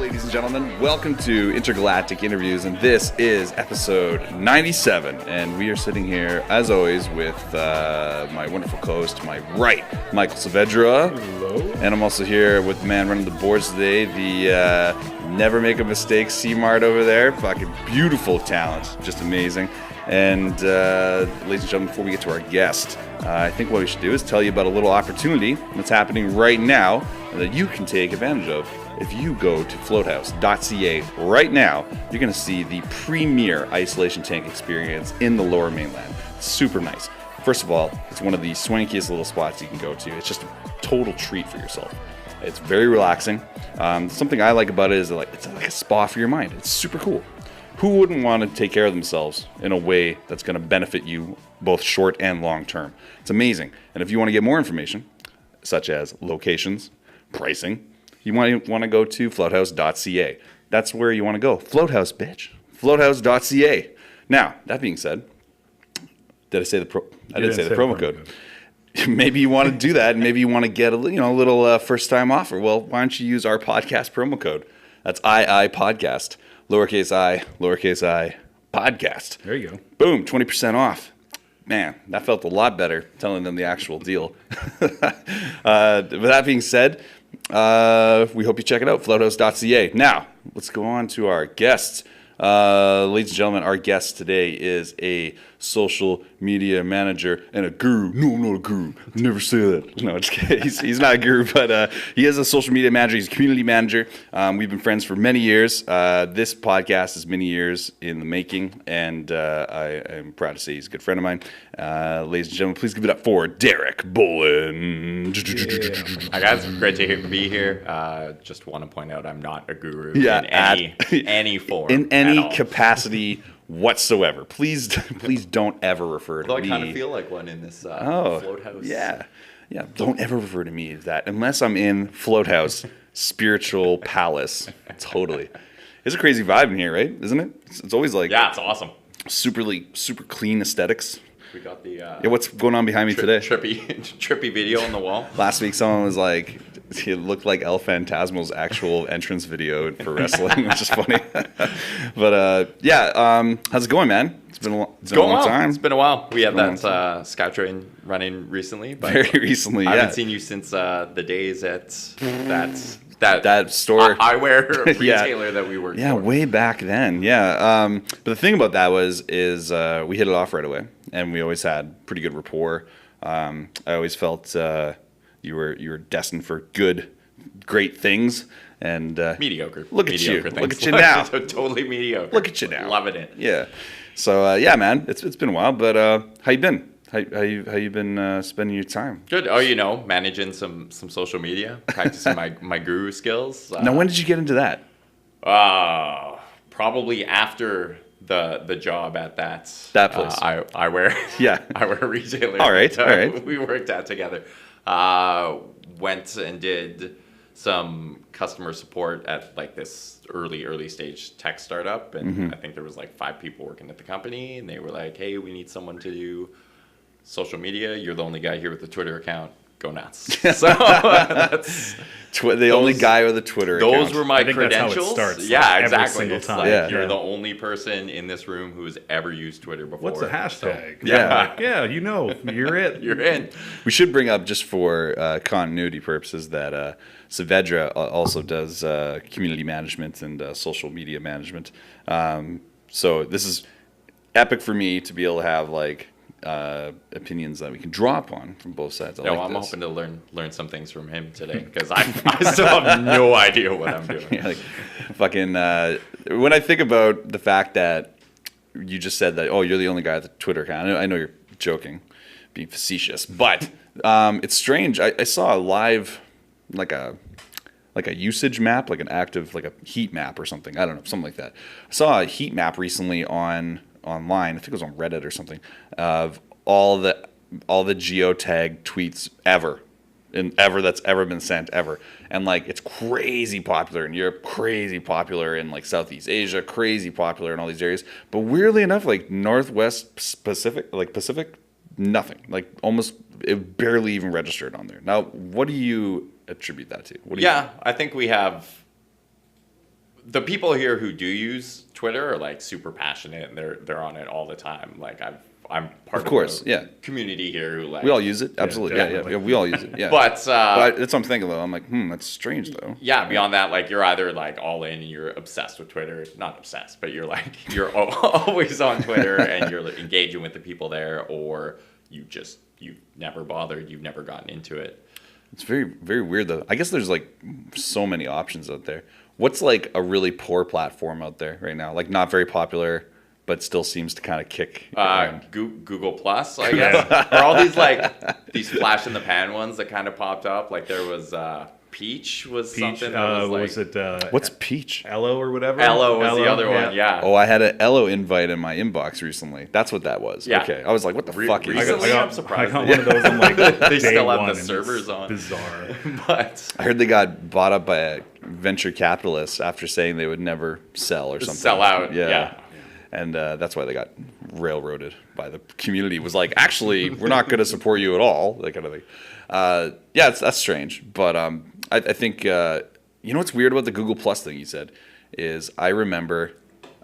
ladies and gentlemen. Welcome to Intergalactic Interviews, and this is episode 97. And we are sitting here, as always, with my wonderful co-host to my right, Michael Saavedra. Hello. And I'm also here with the man running the boards today, the never make a mistake C-Mart over there. Fucking beautiful talent, just amazing. And ladies and gentlemen, before we get to our guest, I think what we should do is tell you about a little opportunity that's happening right now that you can take advantage of. If you go to floathouse.ca right now, you're going to see the premier isolation tank experience in the Lower Mainland. Super nice. First of all, it's one of the swankiest little spots you can go to. It's just a total treat for yourself. It's very relaxing. Something I like about it is it's like a spa for your mind. It's super cool. Who wouldn't want to take care of themselves in a way that's going to benefit you both short and long term? It's amazing. And if you want to get more information, such as locations, pricing, you want to go to floathouse.ca. That's where you want to go. Floathouse, bitch. Floathouse.ca. Now, that being said, did I say the promo code? Maybe you want to do that, and maybe you want to get a little first-time offer. Well, why don't you use our podcast promo code? That's II Podcast. Lowercase I, podcast. There you go. Boom, 20% off. Man, that felt a lot better telling them the actual deal. With that being said, we hope you check it out, floathouse.ca. Now, let's go on to our guests. Ladies and gentlemen, our guest today is a social media manager and a guru. No, I'm not a guru. Never say that. No, just kidding. He's not a guru, but he is a social media manager. He's a community manager. We've been friends for many years. This podcast is many years in the making, and I am proud to say he's a good friend of mine. Ladies and gentlemen, please give it up for Derek Bolen. Hi guys, great to be here. Just want to point out I'm not a guru in any form. In any capacity whatsoever. Please don't ever refer to me. Although I kind of feel like one in this float house. Yeah. Don't ever refer to me as that unless I'm in float house, spiritual palace. Totally. It's a crazy vibe in here, right? Isn't it? It's always like it's awesome. Super clean aesthetics. We got the what's going on behind me today? Trippy video on the wall. Last week, someone was like, it looked like El Phantasmo's actual entrance video for wrestling, which is funny. But how's it going, man? It's been a long time. It's been a while. We had that SkyTrain running recently. But very recently, I haven't seen you since the days at that store eyewear retailer that we worked for. Yeah, way back then. Yeah. But the thing about that is we hit it off right away, and we always had pretty good rapport. I always felt you were destined for great things, and mediocre. Look at mediocre you! Things. Look at you now! Totally mediocre. Look at you now! Loving it. Yeah. So man, it's been a while, but how you been? How you been spending your time? Good. Managing some social media, practicing my guru skills. Now, when did you get into that? Probably after the job at that place. Eyewear. Yeah. Eyewear retailer. All right. We worked at together. Went and did some customer support at like this early stage tech startup, and I think there was like 5 people working at the company, and they were like, "Hey, we need someone to do social media. You're the only guy here with a Twitter account. Go nuts." So that's only guy with a Twitter account. Those were my credentials. That's how it starts. Yeah, every exactly. Single it's time. like you're the only person in this room who has ever used Twitter before. What's the hashtag? So, yeah. You're it. You're in. We should bring up, just for continuity purposes, that Saavedra also does community management and social media management. So this is epic for me to be able to have opinions that we can draw upon from both sides. I'm hoping to learn some things from him today, because I still have no idea what I'm doing. When I think about the fact that you just said that, you're the only guy with a Twitter account. I know you're joking, being facetious, but it's strange. I saw a live, like a usage map, like an active, like a heat map or something. I don't know, something like that. I saw a heat map recently online. I think it was on Reddit or something, of all the geotag tweets ever that's ever been sent ever. And it's crazy popular in Europe, crazy popular in Southeast Asia, crazy popular in all these areas. But weirdly enough, Northwest Pacific, nothing. Almost it barely even registered on there. Now, what do you attribute that to? I think we have the people here who do use Twitter are like super passionate and they're on it all the time. Like I'm part of the community here who like we all use it. Absolutely. Yeah, we all use it. Yeah. But that's what I'm thinking though. I'm like, that's strange though. Yeah, beyond that, like you're either like all in and you're obsessed with Twitter. Not obsessed, but you're like you're always on Twitter and you're engaging with the people there, or you've never bothered, you've never gotten into it. It's very, very weird though. I guess there's like so many options out there. What's like a really poor platform out there right now? Like not very popular, but still seems to kind of kick. Google Plus, I guess. Or all these like these flash in the pan ones that kind of popped up. Like there was Peach was something that was like, what's Peach? Ello or whatever? Ello was the other one, yeah. Oh, I had an Ello invite in my inbox recently. That's what that was. Yeah. Okay. I was like, what the fuck is this? I'm surprised. I got one of those on like they still have one, the servers on. Bizarre. But I heard they got bought up by a venture capitalist after saying they would never sell or something. Sell out, yeah. And that's why they got railroaded by the community. Was like, actually, we're not going to support you at all. That kind of thing. That's strange. But I think you know what's weird about the Google Plus thing you said is I remember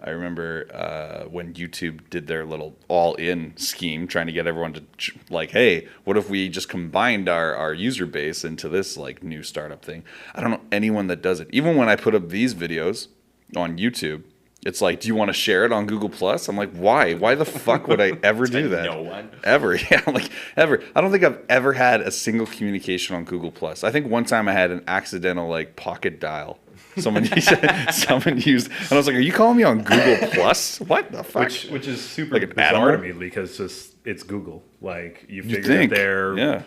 when YouTube did their little all-in scheme, trying to get everyone to like, hey, what if we just combined our user base into this like new startup thing? I don't know anyone that does it. Even when I put up these videos on YouTube, it's like, do you want to share it on Google Plus? I'm like, why? Why the fuck would I ever do that? No one. Ever. Yeah, like ever. I don't think I've ever had a single communication on Google Plus. I think one time I had an accidental like pocket dial. Someone used, and I was like, "Are you calling me on Google Plus? What the fuck?" Which is super like bizarre to me because it's Google. Like you figure that their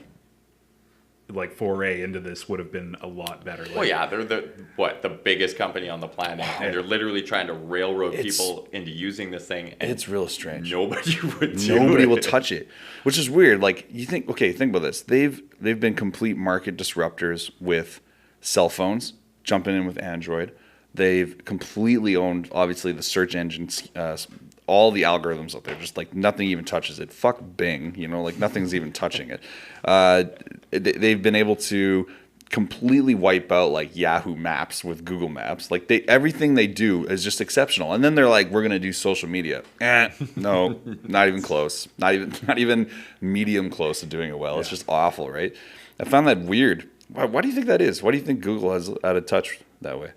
like foray into this would have been a lot better. Like, well, yeah, they're the biggest company on the planet, and they're literally trying to railroad people into using this thing. And it's real strange. Nobody would do Nobody will touch it, which is weird. Like you think, okay, think about this. They've been complete market disruptors with cell phones. Jumping in with Android. They've completely owned, obviously, the search engines, all the algorithms out there. Just like nothing even touches it. Fuck Bing, like nothing's even touching it. They've been able to completely wipe out like Yahoo Maps with Google Maps. Like everything they do is just exceptional. And then they're like, we're gonna do social media. No, not even close. Not even medium close to doing it well. Yeah. It's just awful, right? I found that weird. Why do you think that is? Why do you think Google has out of touch that way?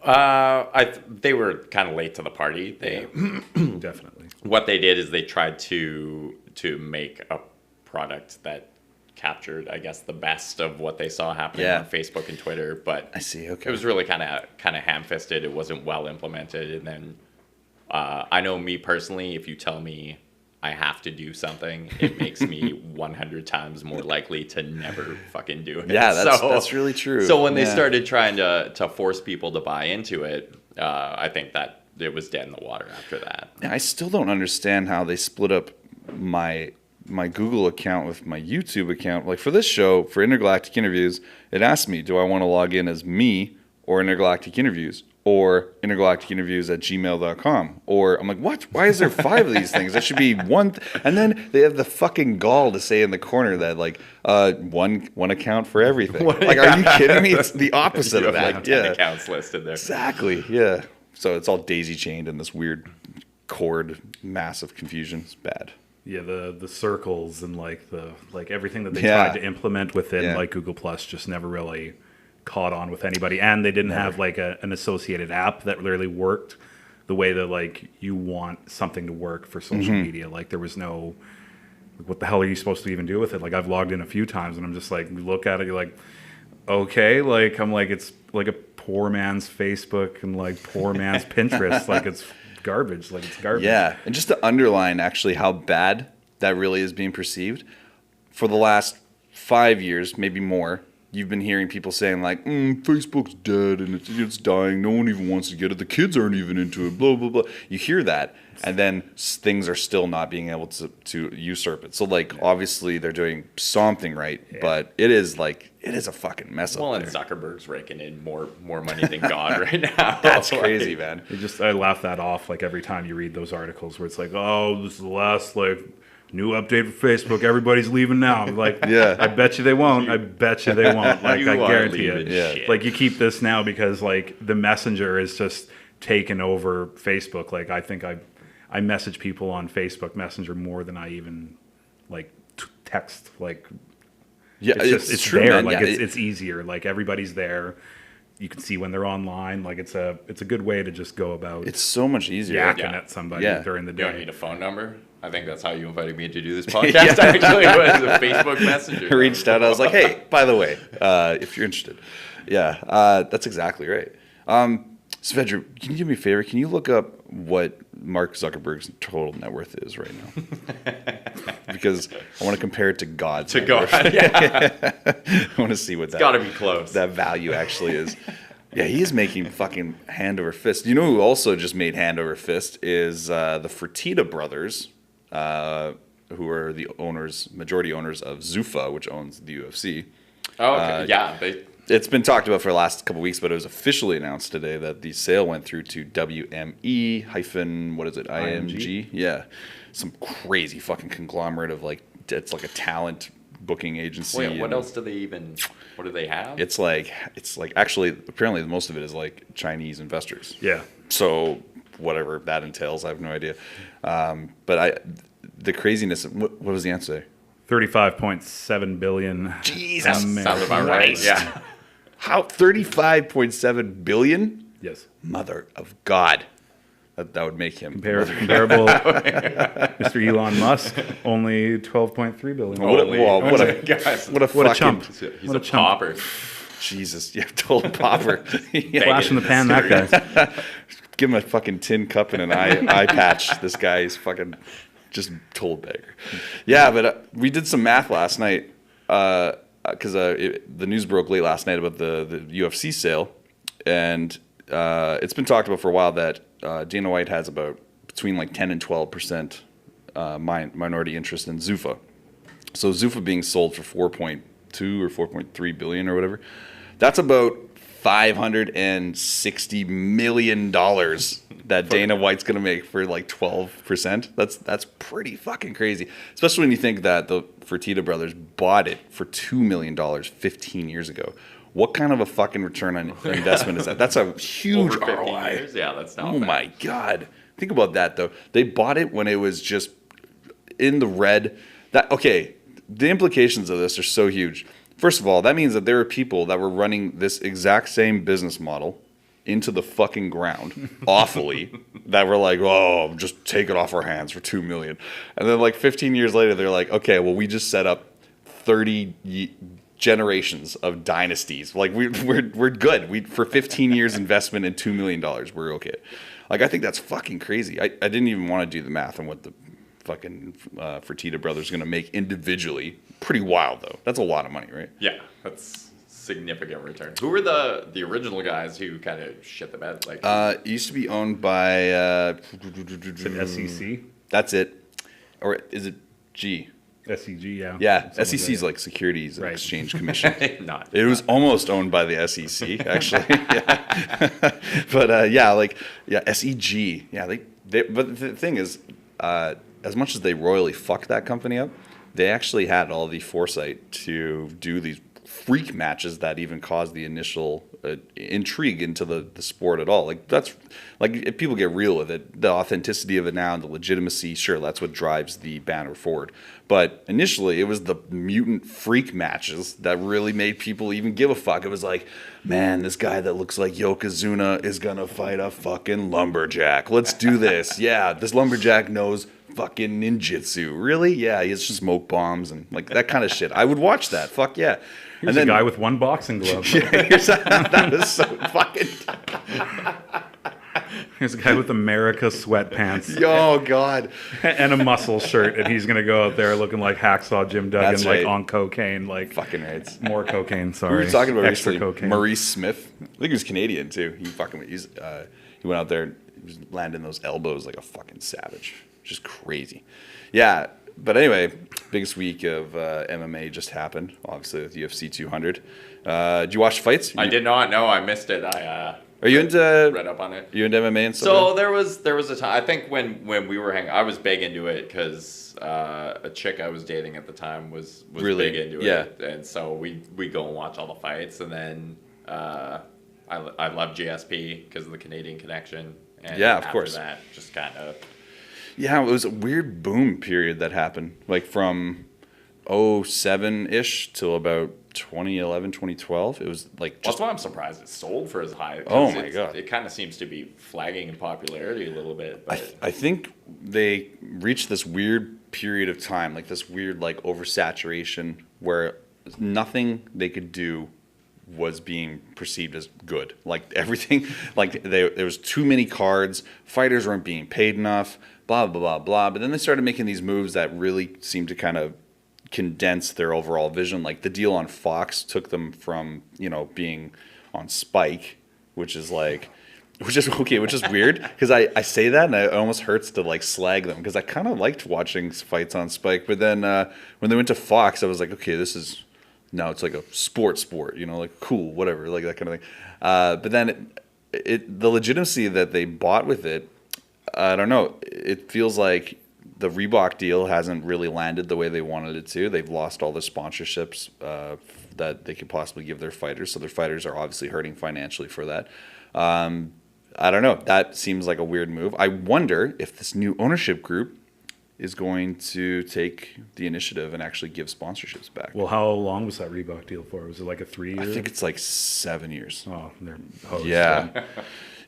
They were kind of late to the party. They definitely. What they did is they tried to make a product that captured, I guess, the best of what they saw happening on Facebook and Twitter. But I see. Okay, it was really kind of ham-fisted. It wasn't well implemented. And then I know me personally, if you tell me I have to do something, it makes me 100 times more likely to never fucking do it. Yeah, that's really true. So when they started trying to force people to buy into it, I think that it was dead in the water after that. Yeah, I still don't understand how they split up my Google account with my YouTube account. Like for this show, for Intergalactic Interviews, it asked me, do I want to log in as me or Intergalactic Interviews? Or intergalacticinterviews@gmail.com. Or I'm like, what? Why is there 5 of these things? That should be one. And then they have the fucking gall to say in the corner that like one account for everything. Like, are you kidding me? It's the opposite of that. Like 10 accounts listed there. Exactly. Yeah. So it's all daisy chained in this weird cord, massive confusion. It's bad. Yeah, the circles and like everything that they tried to implement within like Google Plus just never really caught on with anybody, and they didn't have like an associated app that really worked the way that like you want something to work for social media. Like there was no, what the hell are you supposed to even do with it? Like I've logged in a few times and I'm just like, you look at it, you're like, okay, like I'm like, it's like a poor man's Facebook and like poor man's Pinterest. Like it's garbage. Like it's garbage. Yeah, and just to underline actually how bad that really is being perceived, for the last 5 years, maybe more, you've been hearing people saying like, Facebook's dead and it's dying. No one even wants to get it. The kids aren't even into it. Blah blah blah. You hear that, and then things are still not being able to usurp it. So like, obviously they're doing something right, but it is a fucking mess. Well, up and there. Zuckerberg's raking in more money than God right now. That's crazy, man. I laugh that off like every time you read those articles where it's like, oh, this is the last like new update for Facebook. Everybody's leaving now. Like, I bet you they won't. I bet you they won't. Like, I guarantee it. Yeah. Like, you keep this now because like the messenger is just taken over Facebook. Like I think I message people on Facebook Messenger more than I even like text. Like it's true, there. man. Like Yeah, it's easier. Like everybody's there. You can see when they're online. Like it's a good way to just go about. It's so much easier. Yakking at somebody during the day. You don't need a phone number. I think that's how you invited me to do this podcast. Actually, was a Facebook Messenger. I reached out. I was like, "Hey, by the way, if you're interested, that's exactly right." Saavedra, can you do me a favor? Can you look up what Mark Zuckerberg's total net worth is right now? Because I want to compare it to God's. To God, yeah. I want to see what Got to be close. that value actually is. Yeah, he is making fucking hand over fist. You know who also just made hand over fist is the Fertitta brothers, who are the majority owners of Zuffa, which owns the UFC. Oh, okay. Yeah. It's been talked about for the last couple of weeks, but it was officially announced today that the sale went through to WME what is it? IMG? Yeah. Some crazy fucking conglomerate of it's like a talent booking agency. Wait, what else do they have? It's like actually apparently most of it is like Chinese investors. Yeah. So whatever that entails, I have no idea. But the craziness. What was the answer? 35.7 billion. Jesus, sounds about right. Yeah. How 35.7 billion? Yes. Mother of God. That would make him comparable. Mr. Elon Musk, only 12.3 billion. What a chump. He's a pauper. Jesus, yeah, total pauper. Flash in the pan, that guy. Give him a fucking tin cup and an eye patch. This guy is fucking just total beggar. Yeah, but we did some math last night because the news broke late last night about the UFC sale, and it's been talked about for a while that Dana White has about between 10 and 12% minority interest in Zuffa. So Zuffa being sold for 4.2 or 4.3 billion or whatever, that's about $560 million that Dana White's going to make for 12%. That's pretty fucking crazy, especially when you think that the Fertitta brothers bought it for $2 million 15 years ago. What kind of a fucking return on investment is that? That's a huge Over 15 ROI. years? Yeah, that's not Oh bad. my God. Think about that, though. They bought it when it was just in the red. The implications of this are so huge. First of all, that means that there are people that were running this exact same business model into the fucking ground awfully that were like, oh, just take it off our hands for $2 million. And then 15 years later, they're like, okay, well, we just set up 30 generations of dynasties. We're good. For 15 years investment in $2 million, we're okay. I think that's fucking crazy. I didn't even want to do the math on what the fucking Fertitta brothers are going to make individually. Pretty wild, though. That's a lot of money, right? Yeah, that's significant return. Who were the original guys who kind of shit the bed? It used to be owned by Is it SEC? That's it. Or is it G? SEG, yeah. Yeah, SEC's like Securities and Exchange Commission. Not. It was almost owned by the SEC, actually. Yeah. But SEG. Yeah, but the thing is, as much as they royally fucked that company up, they actually had all the foresight to do these freak matches that even caused the initial intrigue into the sport at all. If people get real with it, the authenticity of it now and the legitimacy, sure, that's what drives the banner forward. But initially, it was the mutant freak matches that really made people even give a fuck. It was like, man, this guy that looks like Yokozuna is gonna fight a fucking lumberjack. Let's do this. Yeah, this lumberjack knows fucking ninjutsu. Really? Yeah, he has smoke bombs and that kind of shit. I would watch that. Fuck yeah. Here's a guy with one boxing glove. That was so fucking. Here's a guy with America sweatpants. Oh God. And a muscle shirt, and he's gonna go out there looking like Hacksaw Jim Duggan, That's right. on cocaine, fucking right. More cocaine. Sorry. We were talking about extra recently cocaine. Maurice Smith. I think he was Canadian too. He went out there, he was landing those elbows like a fucking savage. Just crazy. Yeah. But anyway, biggest week of MMA just happened, obviously with UFC 200. Did you watch the fights? I did not know. I missed it. Are you into read up on it? You into MMA and stuff? So there was a time. I think when we were hanging, I was big into it because a chick I was dating at the time was really big into it. And so we go and watch all the fights, and then I love GSP because of the Canadian connection. And Yeah, of after course. that, just kind of. Yeah, it was a weird boom period that happened, like from 07-ish till about 2011, 2012. It was like That's why I'm surprised it sold for as high. 'Cause Oh my God. It kind of seems to be flagging in popularity a little bit. But I think they reached this weird period of time, like this weird like oversaturation where nothing they could do was being perceived as good. Like everything, like there was too many cards, fighters weren't being paid enough, blah, blah, blah, blah. But then they started making these moves that really seemed to kind of condense their overall vision. Like the deal on Fox took them from, being on Spike, which is weird because I say that and it almost hurts to like slag them because I kind of liked watching fights on Spike. But then when they went to Fox, I was like, okay, now it's like a sport, like cool, whatever, like that kind of thing. But then the legitimacy that they bought with it, I don't know. It feels like the Reebok deal hasn't really landed the way they wanted it to. They've lost all the sponsorships that they could possibly give their fighters. So their fighters are obviously hurting financially for that. I don't know. That seems like a weird move. I wonder if this new ownership group is going to take the initiative and actually give sponsorships back. Well, how long was that Reebok deal for? Was it like a 3 year? I think it's like 7 years. Oh, they're hosed. Yeah.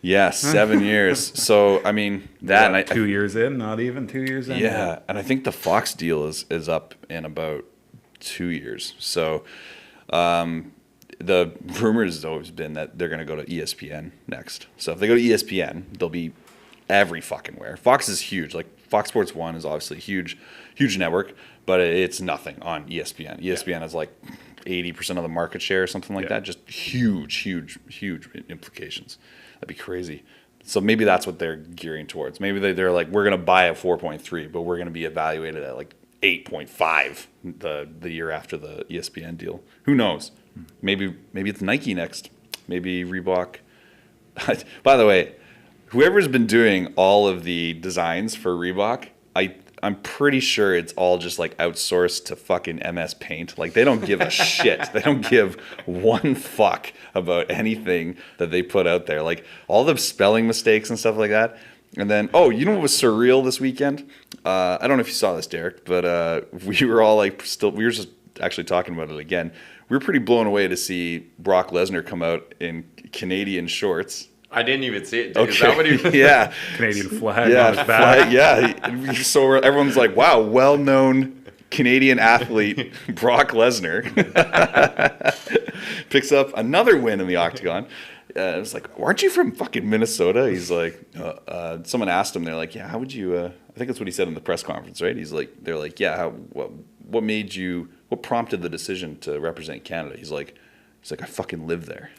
Yeah, 7 years. So, I mean, that... What, 2 years in? Not even 2 years in? Yeah, and I think the Fox deal is up in about 2 years. So, the rumors has always been that they're going to go to ESPN next. So, if they go to ESPN, they'll be every fucking where. Fox is huge. Like, Fox Sports 1 is obviously a huge network, but it's nothing on ESPN. ESPN has like 80% of the market share or something like that. Just huge implications. That'd be crazy. So maybe that's what they're gearing towards. Maybe they're like, we're going to buy at 4.3, but we're going to be evaluated at like 8.5 the year after the ESPN deal. Who knows? Maybe it's Nike next. Maybe Reebok. By the way, whoever's been doing all of the designs for Reebok, I'm pretty sure it's all just like outsourced to fucking MS Paint. Like they don't give a shit. They don't give one fuck about anything that they put out there. Like all the spelling mistakes and stuff like that. And then, you know what was surreal this weekend? I don't know if you saw this, Derek, but we were all like we were just actually talking about it again. We were pretty blown away to see Brock Lesnar come out in Canadian shorts. I didn't even see it. Okay. Is that what he? Yeah. Canadian flag on his back. So everyone's like, wow, well-known Canadian athlete Brock Lesnar picks up another win in the octagon. It was like, aren't you from fucking Minnesota? He's like, someone asked him, they're like, yeah, how would you, I think that's what he said in the press conference, right? He's like, they're like, yeah, what prompted the decision to represent Canada? He's like, I fucking live there.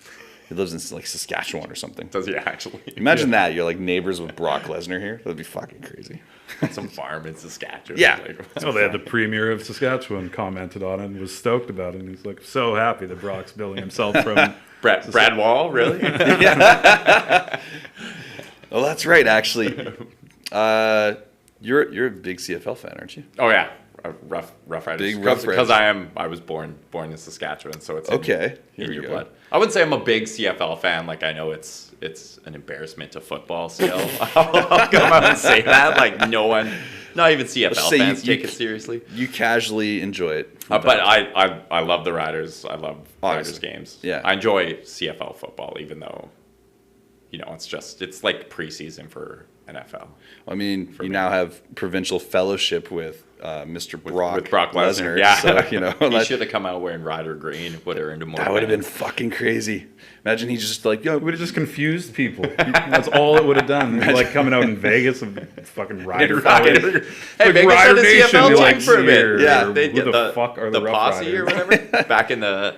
He lives in like Saskatchewan or something. Does he actually? Imagine that. You're like neighbors with Brock Lesnar here. That'd be fucking crazy. Some farm in Saskatchewan. Yeah. They had the premier of Saskatchewan commented on it and was stoked about it. And he's like, so happy that Brock's billing himself from Brad Wall, really? Well, that's right, actually. You're a big CFL fan, aren't you? Oh yeah, Rough Riders. Big Rough Riders. Because I was born in Saskatchewan, so it's in your blood. I wouldn't say I'm a big CFL fan. Like I know it's an embarrassment to football still. I'll come out and say that. Like no one, not even CFL fans take it seriously. You casually enjoy it. But I love the Riders. I love Riders games. Yeah. I enjoy CFL football, even though, it's like preseason for NFL. I mean, now have provincial fellowship with Mr. Brock Lesnar. Yeah. So, he should have come out wearing Rider green and put her into more. That would have been fucking crazy. Imagine he's just like, it would have just confused people. That's all it would have done. Like coming out in Vegas and fucking Rider. Hey, Vegas had the CFL team for a bit. Yeah. They'd get the fuck are the Rough posse Riders? or whatever back in the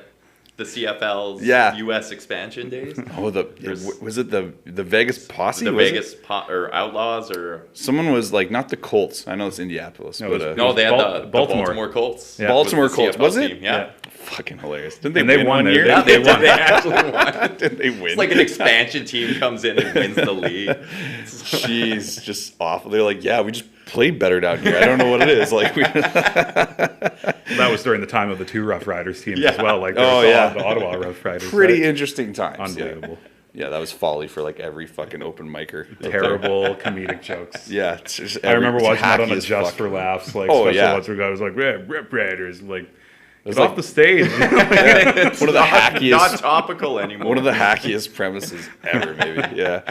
CFL's U.S. expansion days. Was it the Vegas posse? The Vegas or Outlaws or someone was like not the Colts. I know it's Indianapolis, they had the Baltimore Colts. Yeah. Baltimore Colts, was it? Team, yeah. Fucking hilarious. Didn't they win one year? Yeah, they won. They actually won. Didn't they win? It's like an expansion team comes in and wins the league. Jeez, just awful. They're like, yeah, we just played better down here. I don't know what it is. Like that was during the time of the two Rough Riders teams as well. Like the Ottawa Rough Riders. Pretty interesting times. Unbelievable. Yeah. Yeah, that was folly for like every fucking open micer. Terrible comedic jokes. Yeah, I remember watching that on a as Just fuck. for Laughs, like Oh, special yeah. ones where guy was like, Rip Raiders, like, get like- off the stage. It's One of the hackiest- not topical anymore. One of the hackiest premises ever, maybe. Yeah,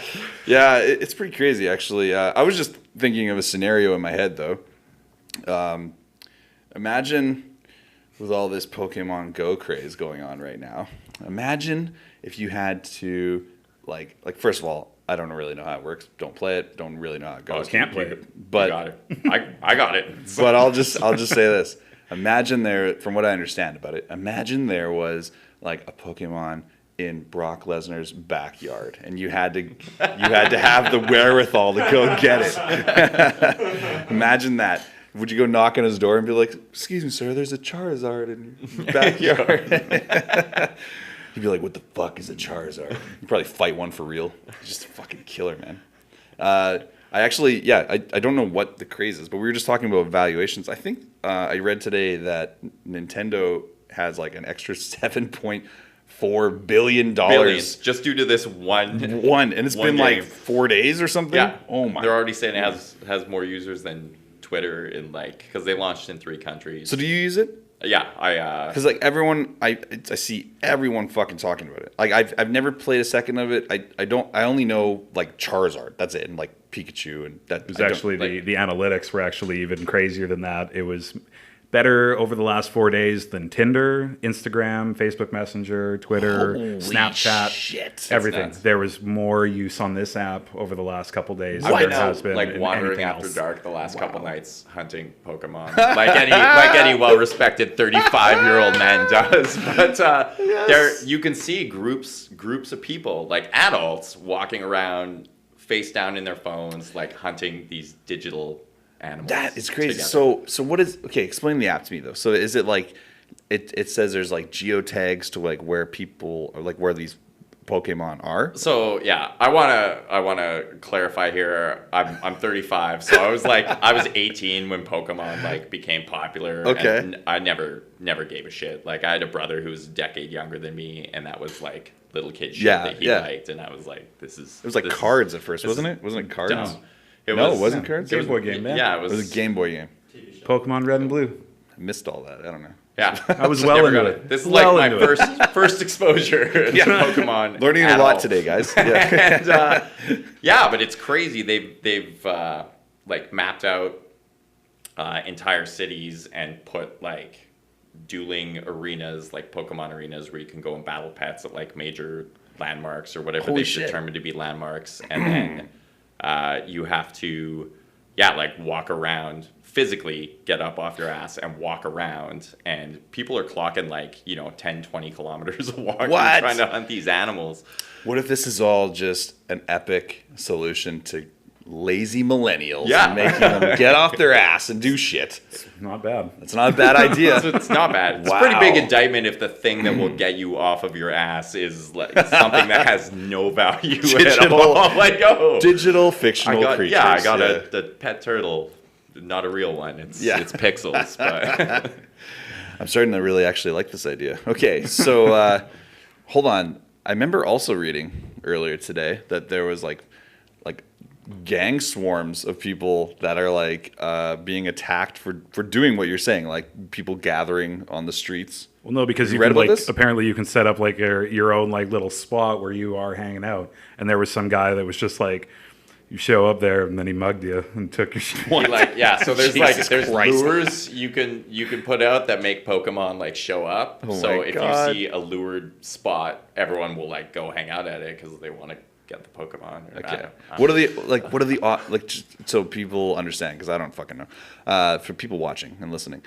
yeah, it's pretty crazy actually. I was just thinking of a scenario in my head though. Imagine with all this Pokemon Go craze going on right now. Imagine if you had to like first of all, I don't really know how it works. Don't play it. Don't really know how it goes. Can't play it. But You got it. I got it. but I'll just say this. Imagine from what I understand about it, imagine there was like a Pokemon in Brock Lesnar's backyard, and you had to have the wherewithal to go get it. Imagine that. Would you go knock on his door and be like, "Excuse me, sir, there's a Charizard in your backyard"? He'd be like, "What the fuck is a Charizard?" You'd probably fight one for real. He's just a fucking killer, man. I don't know what the craze is, but we were just talking about valuations. I think I read today that Nintendo has like an extra $7.4 billion. Billions, just due to this one. And it's one been game. like 4 days or something. Yeah. Oh my. They're already saying it has more users than Twitter in because they launched in 3 countries. So do you use it? Yeah, Because like everyone, I see everyone fucking talking about it. Like I've never played a second of it. I only know like Charizard. That's it, and like Pikachu, and that. It was actually the analytics were actually even crazier than that. It was better over the last 4 days than Tinder, Instagram, Facebook Messenger, Twitter, Holy Snapchat, shit. everything. nuts. There was more use on this app over the last couple days than I've there been has been like in wandering anything after else. dark the last couple nights hunting Pokemon, like any well-respected 35-year-old man does. But there you can see groups of people, like adults, walking around face down in their phones, like hunting these digital animals. That is crazy. together. So what is explain the app to me though. So is it like it says there's like geotags to like where people or like where these Pokemon are? So yeah, I wanna clarify here. I'm 35, so I was 18 when Pokemon like became popular. Okay. And I never gave a shit. Like I had a brother who was a decade younger than me, and that was like little kid shit that he liked, and I was like, this is. It was like cards at first, wasn't it? Wasn't it cards? Dumb. It wasn't cards. Game Boy game, man. Yeah, It was a Game Boy game. Pokemon Red and Blue. I missed all that. I don't know. Yeah, I was Never well got into it. This is Well like into my first exposure to Pokemon. Learning at a lot all. today, guys. Yeah. And yeah, but it's crazy. They've like mapped out entire cities and put like dueling arenas, like Pokemon arenas, where you can go and battle pets at like major landmarks or whatever Holy they've shit. determined to be landmarks, and then you have to like walk around, physically get up off your ass and walk around, and people are clocking like 10 20 kilometers a walk What? trying to hunt these animals. What if this is all just an epic solution to lazy millennials Yeah. and making them get off their ass and do shit? Not bad. That's not a bad idea. So it's not bad. It's a Wow. pretty big indictment if the thing that will get you off of your ass is like something that has no value at Digital- all. Like, Digital fictional creatures. I got a pet turtle, not a real one. It's pixels, but I'm starting to really actually like this idea. Okay, so hold on. I remember also reading earlier today that there was like gang swarms of people that are like being attacked for doing what you're saying, like people gathering on the streets. Well, no, because You you read can about like this? apparently you can set up like your own like little spot where you are hanging out, and there was some guy that was just like, you show up there and then he mugged you and took your shit. So there's Jesus there's Christ. lures you can put out that make Pokemon like show up. Oh So my if God. you see a lured spot, everyone will like go hang out at it because they want to get the Pokemon. Or, Okay. What are the just so people understand, because I don't fucking know. For people watching and listening.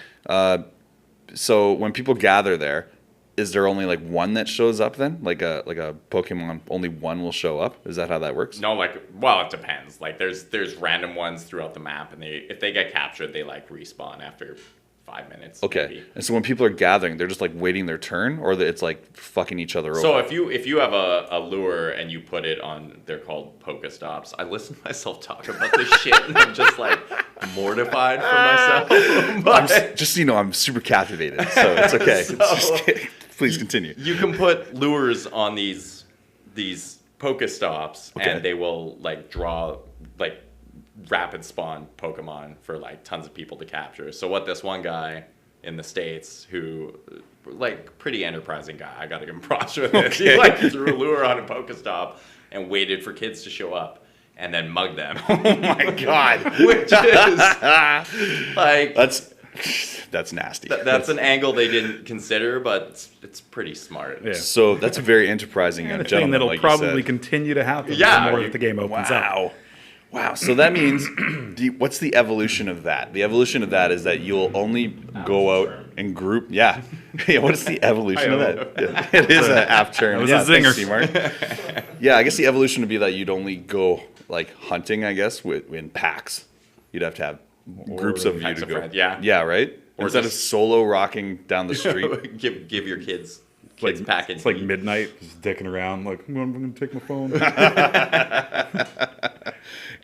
So when people gather there, is there only like one that shows up then? Like a Pokemon, only one will show up? Is that how that works? No, it depends. Like there's random ones throughout the map, and if they get captured, they like respawn after 5 minutes. Okay. maybe. And so when people are gathering, they're just like waiting their turn, or it's like fucking each other So over? if you have a lure and you put it on, they're called Pokestops. I listen to myself talk about this shit, and I'm just like mortified for myself. But Just so you know, I'm super captivated, so it's okay. So- Please continue. you can put lures on these Pokestops, Okay. and they will like draw like rapid spawn Pokemon for like tons of people to capture. So what this one guy in the States who like pretty enterprising guy, I gotta give him props for this. Okay. He like threw a lure on a Pokestop and waited for kids to show up and then mugged them. Oh my God. Which is like that's nasty. that's an angle they didn't consider, but it's pretty smart. Yeah. So that's a very enterprising And a thing gentleman, that'll like you probably said. continue to happen Yeah. the more that the game opens up. Wow. So that means, what's the evolution of that? The evolution of that is that you'll only go out and group. Yeah. Yeah. What is the evolution of that? Yeah, it is an app term. That was Yeah, a zinger. thanks, C-Mart. Yeah. I guess the evolution would be that you'd only go like hunting, I guess, in packs. You'd have to have groups of you Packs to of go. friends, yeah. Yeah. Right. Or Instead of just- solo rocking down the street. give your kids Like, package. it's like midnight, just dicking around. Like, I'm going to take my phone.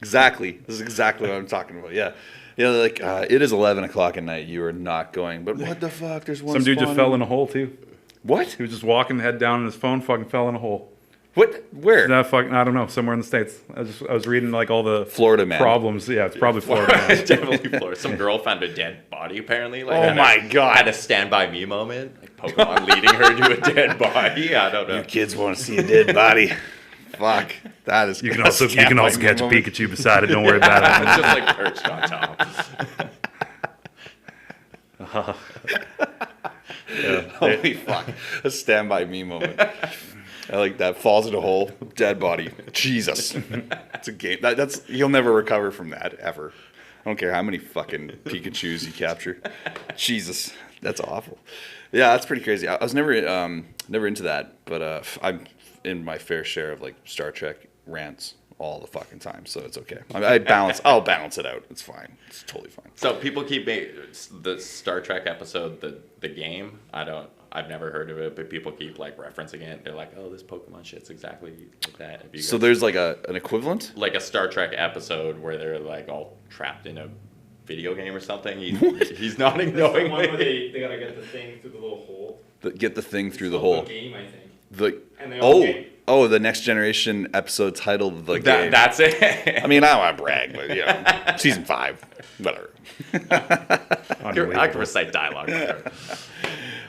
Exactly. This is exactly what I'm talking about. Yeah. Yeah, like, it is 11 o'clock at night. You are not going, but what the fuck? There's one Some dude just spawning. fell in a hole, too. What? He was just walking, head down, and his phone fucking fell in a hole. What? Where? That fucking, I don't know, somewhere in the States. I was reading like all the Florida man. problems. Yeah, it's probably Florida. man. Definitely Florida. Some girl found a dead body apparently. Like, Oh had my a, God. Had a Stand By Me moment. Like Pokemon leading her to a dead body. I don't know. You kids want to see a dead body. Fuck. That is You can also catch a Pikachu beside it. Don't worry about it. It's just like perched on top. Holy fuck. A Stand By Me moment. I like that. Falls in a hole. Dead body. Jesus. It's a game. That's You'll never recover from that, ever. I don't care how many fucking Pikachus you capture. Jesus. That's awful. Yeah, that's pretty crazy. I was never into that, but I'm in my fair share of like Star Trek rants all the fucking time, so it's okay. I'll balance it out. It's fine. It's totally fine. So people keep the Star Trek episode, the game. I've never heard of it, but people keep like referencing it. They're like, "Oh, this Pokemon shit's exactly like that." Have you So guys- there's like an equivalent? like a Star Trek episode where they're like all trapped in a video game or something. He's nodding There's the one where knowingly. they gotta get the thing through the little hole. Get the thing through the It's called hole. The game, I think. And they Oh, all game. the Next Generation episode titled The Game. That's it. I mean, I don't want to brag, but you know, season 5, whatever. I can recite dialogue.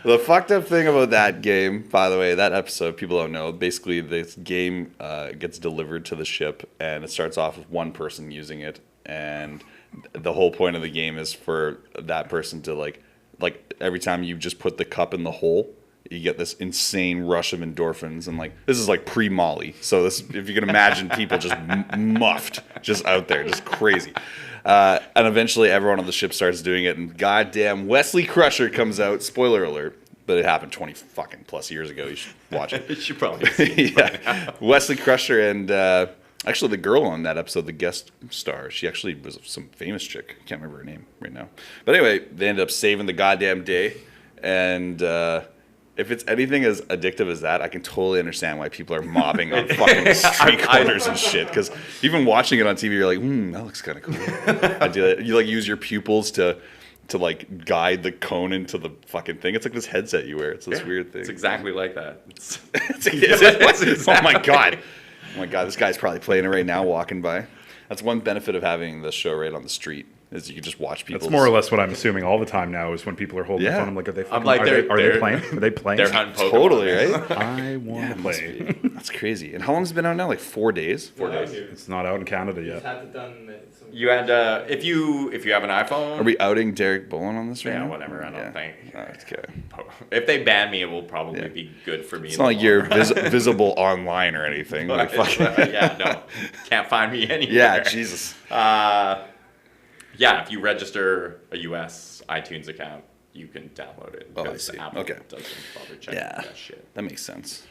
The fucked up thing about that game, by the way, that episode, people don't know, basically this game gets delivered to the ship, and it starts off with one person using it, and the whole point of the game is for that person to like every time you just put the cup in the hole, you get this insane rush of endorphins, and like this is like pre-Molly, so this, if you can imagine people just muffed, just out there, just crazy. And eventually everyone on the ship starts doing it, and goddamn Wesley Crusher comes out. Spoiler alert, but it happened 20 fucking plus years ago. You should watch it. You should probably see it. Yeah, Wesley Crusher and actually the girl on that episode, the guest star, she actually was some famous chick. I can't remember her name right now. But anyway, they ended up saving the goddamn day, and if it's anything as addictive as that, I can totally understand why people are mobbing on fucking street corners and shit. Because even watching it on TV, you're like, that looks kind of cool. I do it. You like use your pupils to like guide the cone into the fucking thing. It's like this headset you wear. It's this weird thing. It's exactly like that. Oh my god. Oh my god, this guy's probably playing it right now walking by. That's one benefit of having the show right on the street, is you can just watch people. That's more or less what I'm assuming all the time now is when people are holding Yeah. the phone. I'm like, are they? I'm like, are they're they playing? Are they playing? They're hunting Pokemon. Totally, right? I want to it must play. be. That's crazy. And how long has it been out now? Like 4 days? 4 days. It's not out in Canada Just yet. had to done some. You had if you have an iPhone. Are we outing Derek Bolen on this right Yeah, now? whatever. I don't think. Oh, okay. If they ban me, it will probably Yeah. be good for me. It's not like you're visible online or anything. Like, fucking, Yeah, no, can't find me anywhere. yeah, Jesus. Yeah, if you register a U.S. iTunes account, you can download it. Oh, I because see. Apple Okay. doesn't bother checking Yeah. that shit. That makes sense.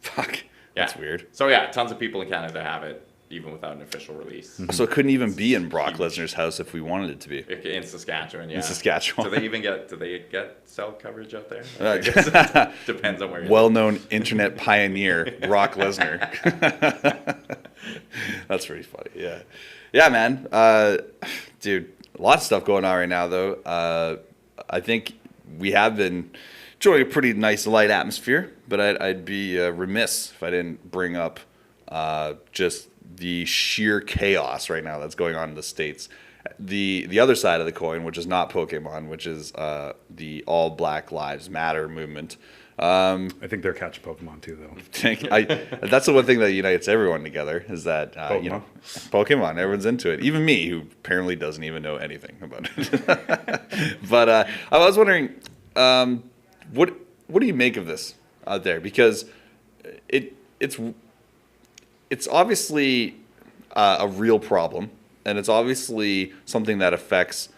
Fuck. Yeah. That's weird. So yeah, tons of people in Canada have it, even without an official release. So it couldn't even be in Brock Lesnar's house if we wanted it to be. In Saskatchewan, yeah. In Saskatchewan. Do they get cell coverage out there? Uh, I guess it depends on where you're. Well-known internet pioneer, Brock Lesnar. That's pretty funny. Yeah. Yeah, man. Dude, a lot of stuff going on right now, though. I think we have been enjoying a pretty nice light atmosphere, but I'd be remiss if I didn't bring up just the sheer chaos right now that's going on in the States. The other side of the coin, which is not Pokemon, which is the All Black Lives Matter movement. I think they're catching Pokemon too, though. That's the one thing that unites everyone together is that Pokemon. Everyone's into it. Even me, who apparently doesn't even know anything about it. But I was wondering, what do you make of this out there? Because it's obviously a real problem, and it's obviously something that affects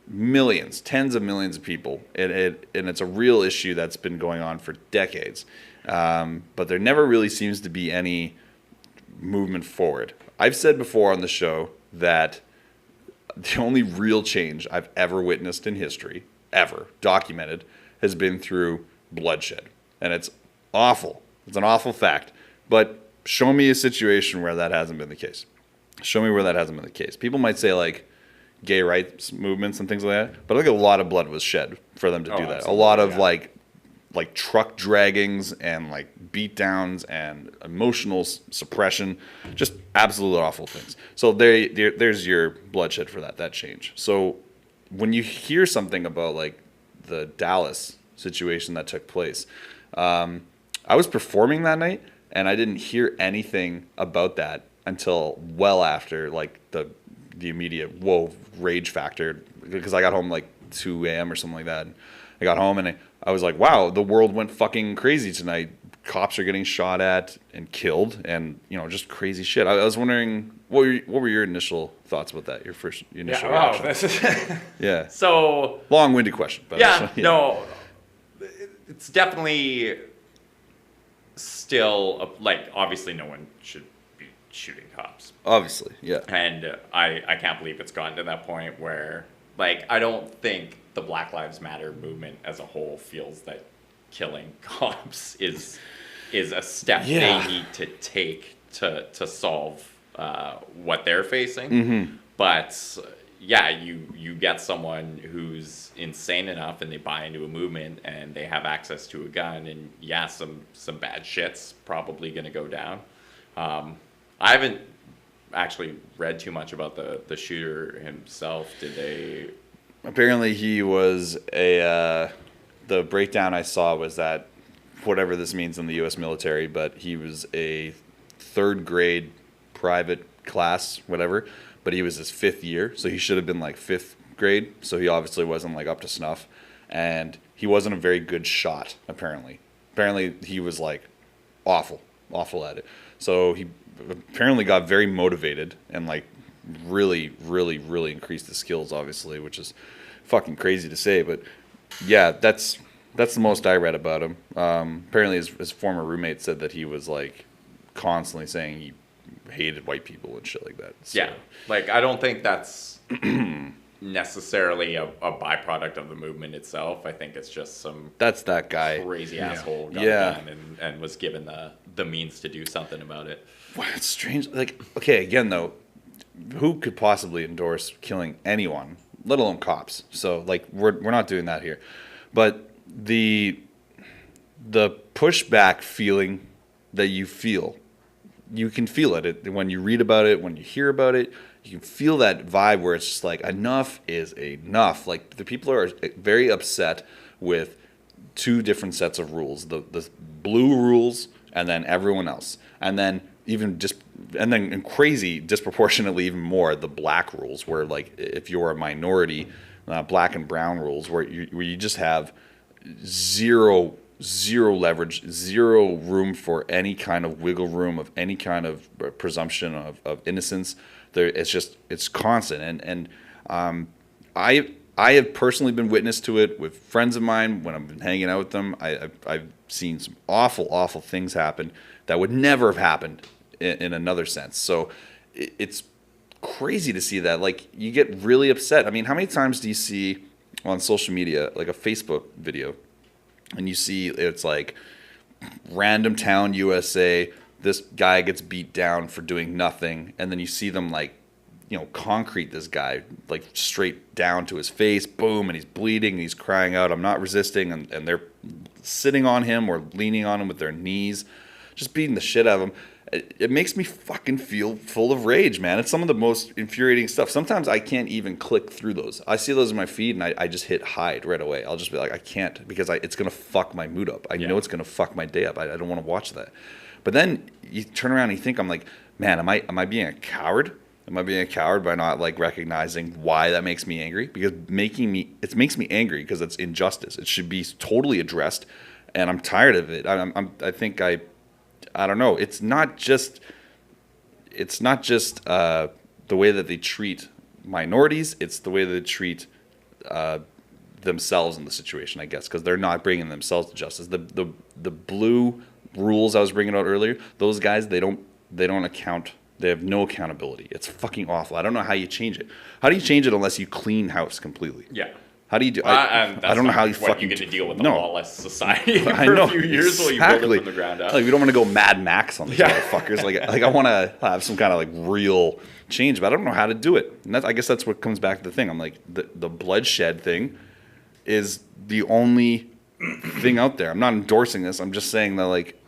millions, tens of millions of people, and it's a real issue that's been going on for decades. But there never really seems to be any movement forward. I've said before on the show that the only real change I've ever witnessed in history, ever documented, has been through bloodshed, and it's awful. It's an awful fact. But show me a situation where that hasn't been the case. Show me where that hasn't been the case. People might say like gay rights movements and things like that, but I think a lot of blood was shed for them to do that. A lot of like truck draggings and like beat downs and emotional suppression, just absolute awful things. So there's your bloodshed for that change. So when you hear something about like the Dallas situation that took place, I was performing that night and I didn't hear anything about that until well after like the immediate rage factor, because I got home like 2 a.m. or something like that. And I got home and I was like, wow, the world went fucking crazy tonight. Cops are getting shot at and killed, and just crazy shit. I was wondering, what were your initial thoughts about that? Your initial reaction? Yeah. So long-winded question. But no, it's definitely still like obviously no one should be shooting cops. Obviously, yeah. And I can't believe it's gotten to that point where like I don't think the Black Lives Matter movement as a whole feels that killing cops is a step they need to take to solve what they're facing. Mm-hmm. But yeah, you get someone who's insane enough and they buy into a movement and they have access to a gun, and some bad shit's probably going to go down. I haven't actually read too much about the shooter himself. Did they? Apparently he was the breakdown I saw was that, whatever this means in the U.S. military, but he was a third grade private class, whatever, but he was his 5th year, so he should have been like 5th grade, so he obviously wasn't like up to snuff, and he wasn't a very good shot, apparently. Apparently he was like awful at it. So he apparently got very motivated and like really increased his skills, obviously, which is fucking crazy to say, but yeah, that's the most I read about him. Apparently his former roommate said that he was like constantly saying he hated white people and shit like that. So. Yeah, like I don't think that's necessarily a byproduct of the movement itself. I think it's just that guy crazy asshole got a gun and was given the means to do something about it. Wow, it's strange. Like, okay, again though, who could possibly endorse killing anyone, let alone cops? So like we're not doing that here. But the pushback feeling that you feel, you can feel it when you read about it, when you hear about it. You can feel that vibe where it's just like enough is enough. Like the people are very upset with 2 different sets of rules: the blue rules and then everyone else, and then crazy disproportionately even more the black rules, where like if you're a minority. Black and brown rules, where you just have zero leverage, zero room for any kind of wiggle room of any kind of presumption of innocence. It's constant, and I have personally been witness to it with friends of mine when I've been hanging out with them. I've seen some awful things happen that would never have happened in another sense. So it's crazy to see that. Like, you get really upset. I mean, how many times do you see on social media like a Facebook video and you see it's like random town USA, this guy gets beat down for doing nothing, and then you see them like concrete this guy like straight down to his face, boom, and he's bleeding and he's crying out, I'm not resisting, and they're sitting on him or leaning on him with their knees, just beating the shit out of him. it makes me fucking feel full of rage, man. It's some of the most infuriating stuff. Sometimes I can't even click through those. I see those in my feed and I just hit hide right away. I'll just be like, I can't, because it's going to fuck my mood up. I know it's going to fuck my day up. I don't want to watch that. But then you turn around and you think, I'm like, man, am I being a coward? Am I being a coward by not like recognizing why that makes me angry? Because it makes me angry because it's injustice. It should be totally addressed, and I'm tired of it. I don't know. It's not just the way that they treat minorities. It's the way that they treat themselves in the situation, I guess, because they're not bringing themselves to justice. The blue rules I was bringing out earlier, those guys, they don't account. They have no accountability. It's fucking awful. I don't know how you change it. How do you change it unless you clean house completely? Yeah. How do you do? I don't know how you fucking. You get to deal with a lawless society for a few years while you build it from the ground up. Like, we don't want to go Mad Max on these motherfuckers. Like I want to have some kind of like real change, but I don't know how to do it. And I guess that's what comes back to the thing. I'm like, the bloodshed thing is the only thing out there. I'm not endorsing this. I'm just saying that, like,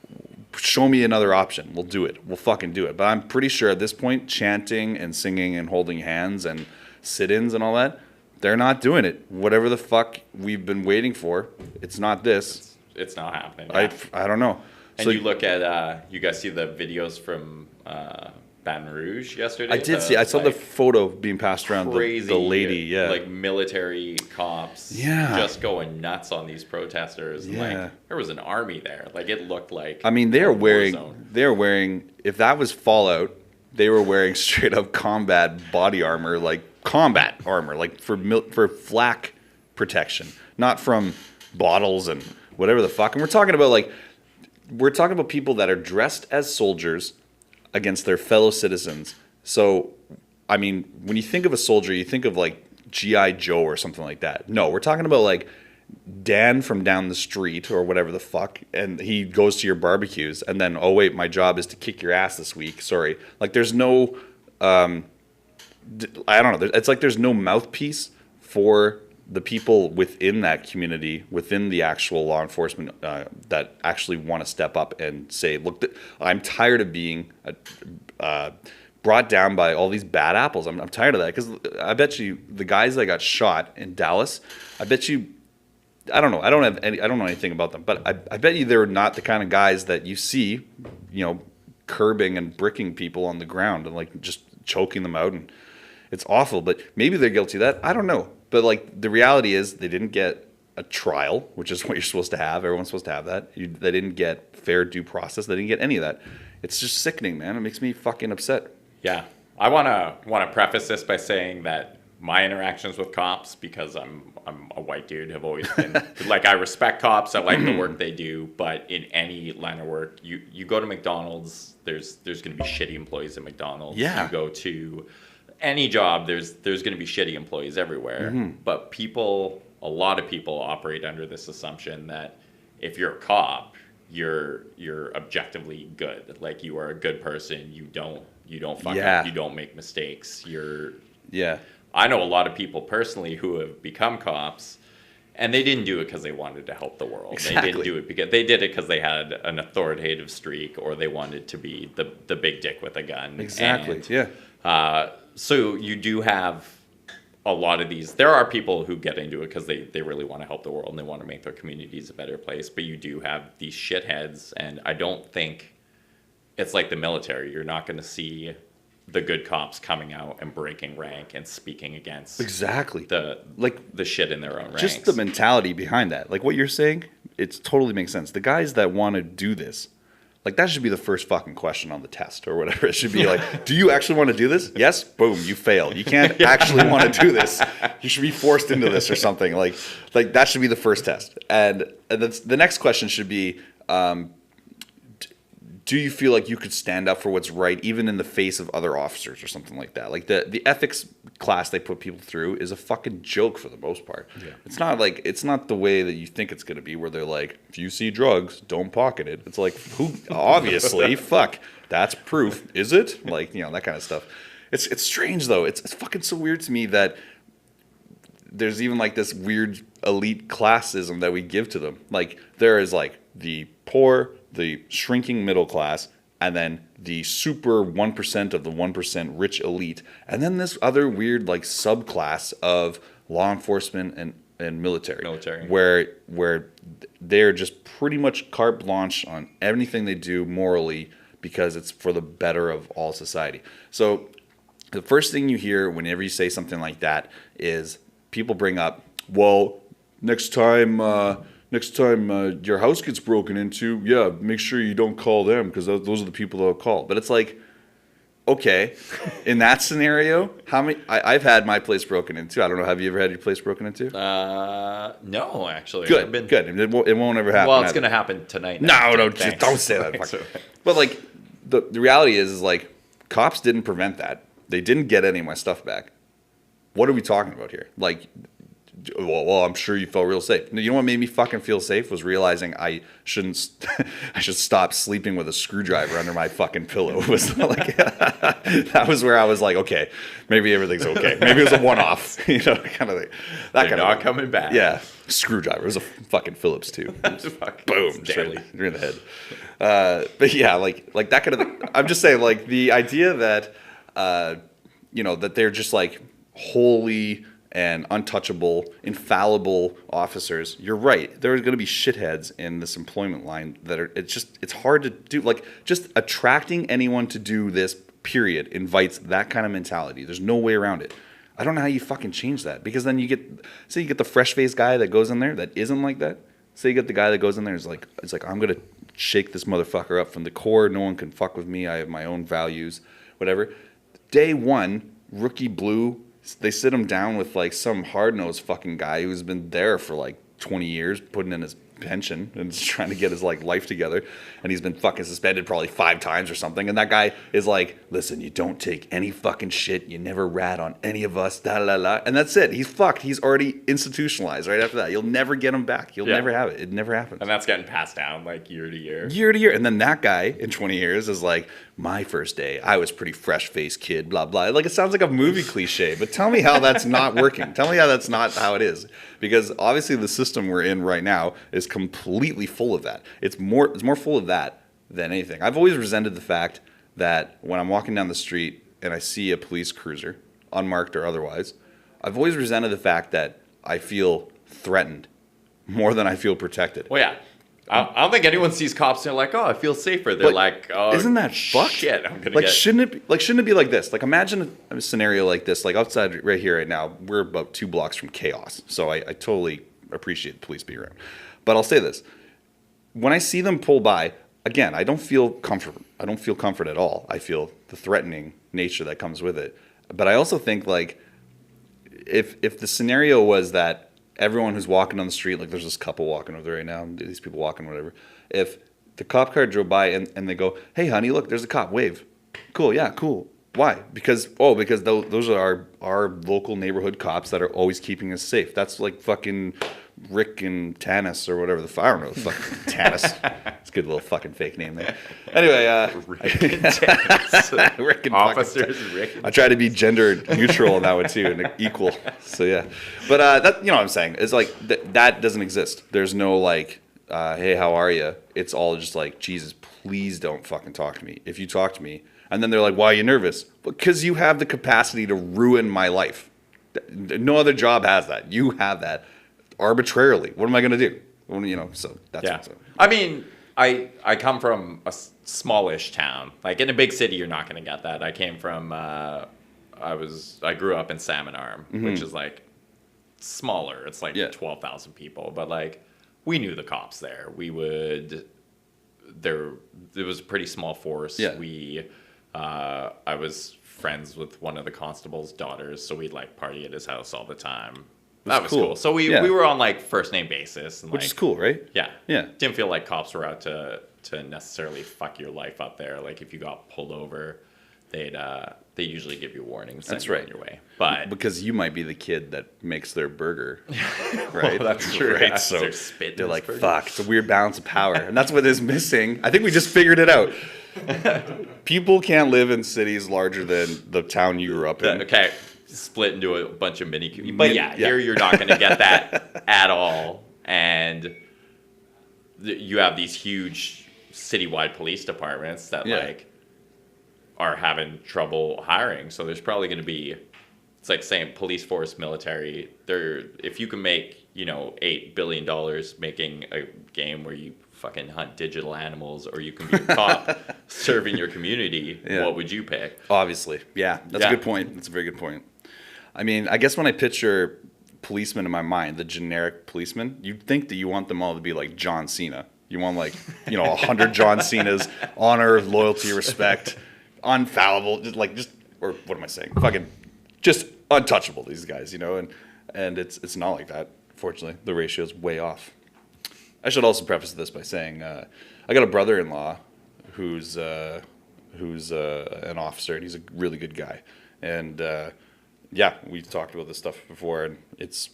show me another option. We'll do it. We'll fucking do it. But I'm pretty sure at this point, chanting and singing and holding hands and sit-ins and all that, they're not doing it. Whatever the fuck we've been waiting for, it's not this. It's not happening. I don't know. And so you look at, you guys see the videos from Baton Rouge yesterday? I did see. I saw the photo being passed around. Crazy, the lady, like military cops, just going nuts on these protesters. Yeah. Like, there was an army there. Like, it looked like. I mean, they're wearing. If that was Fallout, they were wearing straight up combat body armor, like combat armor, like for flak protection, not from bottles and whatever the fuck. And we're talking about people that are dressed as soldiers against their fellow citizens. So, I mean, when you think of a soldier, you think of like G.I. Joe or something like that. No, we're talking about like Dan from down the street or whatever the fuck, and he goes to your barbecues, and then, oh wait, my job is to kick your ass this week. Sorry. Like, there's no, I don't know. It's like there's no mouthpiece for the people within that community, within the actual law enforcement that actually want to step up and say, look, I'm tired of being brought down by all these bad apples. I'm tired of that, because I bet you the guys that got shot in Dallas, I bet you, I don't know. I don't know anything about them, but I bet you they're not the kind of guys that you see, curbing and bricking people on the ground and like just choking them out, and it's awful. But maybe they're guilty of that. I don't know. But like, the reality is they didn't get a trial, which is what you're supposed to have. Everyone's supposed to have that. They didn't get fair due process. They didn't get any of that. It's just sickening, man. It makes me fucking upset. Yeah. I want to preface this by saying that my interactions with cops, because I'm a white dude, have always been like, I respect cops. I like the work they do, but in any line of work, you go to McDonald's, there's going to be shitty employees at McDonald's. Yeah. You go to any job, there's going to be shitty employees everywhere. Mm-hmm. But a lot of people operate under this assumption that if you're a cop, you're objectively good. Like, you are a good person. You don't fuck up. You don't make mistakes. I know a lot of people personally who have become cops, and they didn't do it because they wanted to help the world. Exactly. They didn't do it because they did it because they had an authoritative streak, or they wanted to be the big dick with a gun. Exactly. So you do have a lot of these. There are people who get into it because they really want to help the world and they want to make their communities a better place. But you do have these shitheads, and I don't think it's like the military. You're not going to see the good cops coming out and breaking rank and speaking against the shit in their own ranks. Just the mentality behind that. Like what you're saying, it totally makes sense. The guys that want to do this, like, that should be the first fucking question on the test or whatever. It should be like, do you actually want to do this? Yes? Boom, you fail. You can't actually want to do this. You should be forced into this or something. Like that should be the first test. And the next question should be, do you feel like you could stand up for what's right, even in the face of other officers or something like that? Like the ethics class they put people through is a fucking joke for the most part. Yeah. It's not the way that you think it's going to be, where they're like, if you see drugs, don't pocket it. It's like, who? Obviously, fuck, that's proof. Is it? Like, that kind of stuff. It's strange though. It's fucking so weird to me that there's even like this weird elite classism that we give to them. Like, there is like the poor, the shrinking middle class, and then the super 1% of the 1% rich elite, and then this other weird like subclass of law enforcement and military, where they're just pretty much carte blanche on anything they do morally because it's for the better of all society. So the first thing you hear whenever you say something like that is people bring up, well, next time your house gets broken into, yeah, make sure you don't call them because those are the people that'll call. But it's like, okay, in that scenario, how many? I've had my place broken into. I don't know. Have you ever had your place broken into? No, actually. Good. It won't ever happen. Well, it's going to happen tonight. No, don't say that. But like, the reality is like, cops didn't prevent that. They didn't get any of my stuff back. What are we talking about here? Like, well, I'm sure you felt real safe. You know what made me fucking feel safe was realizing I should stop sleeping with a screwdriver under my fucking pillow. It was like that was where I was like, okay, maybe everything's okay. Maybe it was a one-off, kind of thing. They're not coming back. Yeah, screwdriver. It was a fucking Phillips too. Boom, straight in the head. But yeah, like that kind of thing. I'm just saying, like the idea that that they're just like holy and untouchable, infallible officers. You're right. There are going to be shitheads in this employment line that are. It's hard to do. Like just attracting anyone to do this. Period invites that kind of mentality. There's no way around it. I don't know how you fucking change that because then you get the fresh faced guy that goes in there that isn't like that. Say you get the guy that goes in there is like it's like I'm gonna shake this motherfucker up from the core. No one can fuck with me. I have my own values. Whatever. Day one, rookie blue. They sit him down with like some hard-nosed fucking guy who's been there for like 20 years, putting in his pension and just trying to get his like life together, and he's been fucking suspended probably 5 times or something. And that guy is like, "Listen, you don't take any fucking shit. You never rat on any of us." Da la la, and that's it. He's fucked. He's already institutionalized. Right after that, you'll never get him back. You'll never have it. It never happens. And that's getting passed down like year to year. Year to year, and then that guy in 20 years is like, "My first day, I was pretty fresh-faced kid." Blah blah. Like it sounds like a movie cliche, but tell me how that's not working. Tell me how that's not how it is. Because obviously the system we're in right now is completely full of that. It's more full of that than anything. I've always resented the fact that when I'm walking down the street and I see a police cruiser, unmarked or otherwise, I've always resented the fact that I feel threatened more than I feel protected. Well, yeah. I don't think anyone sees cops and they're like, "Oh, I feel safer." They're like, "Oh, isn't that fucked? Shit, I'm gonna like, get." Shouldn't it be like this? Like, imagine a scenario like this. Like outside right here, right now, we're about 2 blocks from chaos. So I totally appreciate police being around. But I'll say this: when I see them pull by, again, I don't feel comfort. I don't feel comfort at all. I feel the threatening nature that comes with it. But I also think like, if the scenario was that everyone who's walking on the street, like there's this couple walking over there right now, these people walking, whatever. If the cop car drove by and they go, "Hey, honey, look, there's a cop, wave." Cool, yeah, cool. Why? Because those are our local neighborhood cops that are always keeping us safe. That's like fucking Rick and Tanis or whatever I don't know. Fucking Tanis. It's a good little fucking fake name there. Anyway, Rick and Tanis. Rick and Officers Rick. I try to be gender neutral on that one too and equal. So yeah, but that you know what I'm saying. It's like that doesn't exist. There's no like, "Hey, how are you?" It's all just like, "Jesus, please don't fucking talk to me. If you talk to me," and then they're like, "Why are you nervous?" Because you have the capacity to ruin my life. No other job has that. You have that arbitrarily. What am I going to do? Well, so that's what's up. I mean, I come from a smallish town. Like in a big city, you're not going to get that. I came from I grew up in Salmon Arm, which is like smaller. It's like 12,000 people, but like we knew the cops there. There was a pretty small force. Yeah. I was friends with one of the constable's daughters, so we'd like party at his house all the time. That was cool. So we were on like first name basis, and which is cool, right? Yeah, yeah. Didn't feel like cops were out to necessarily fuck your life up there. Like if you got pulled over, they usually give you warnings. That's right. On your way, but because you might be the kid that makes their burger, right? Well, that's true. Right. Yeah, So they're like, "Fuck!" It's a weird balance of power, and that's what is missing. I think we just figured it out. People can't live in cities larger than the town you grew up in. Okay. Split into a bunch of mini communities. But here you're not going to get that at all. And you have these huge citywide police departments that like are having trouble hiring. So there's probably going to be, it's like saying police force, military. If you can make, $8 billion making a game where you fucking hunt digital animals, or you can be a cop serving your community, what would you pick? Obviously. Yeah, that's a good point. That's a very good point. I mean, I guess when I picture policemen in my mind, the generic policemen, you'd think that you want them all to be like John Cena. You want 100 John Cenas, honor, loyalty, respect, unfallible, or what am I saying? Fucking just untouchable, these guys, and it's not like that. Fortunately, the ratio is way off. I should also preface this by saying I got a brother-in-law who's an officer, and he's a really good guy. And we've talked about this stuff before, and it's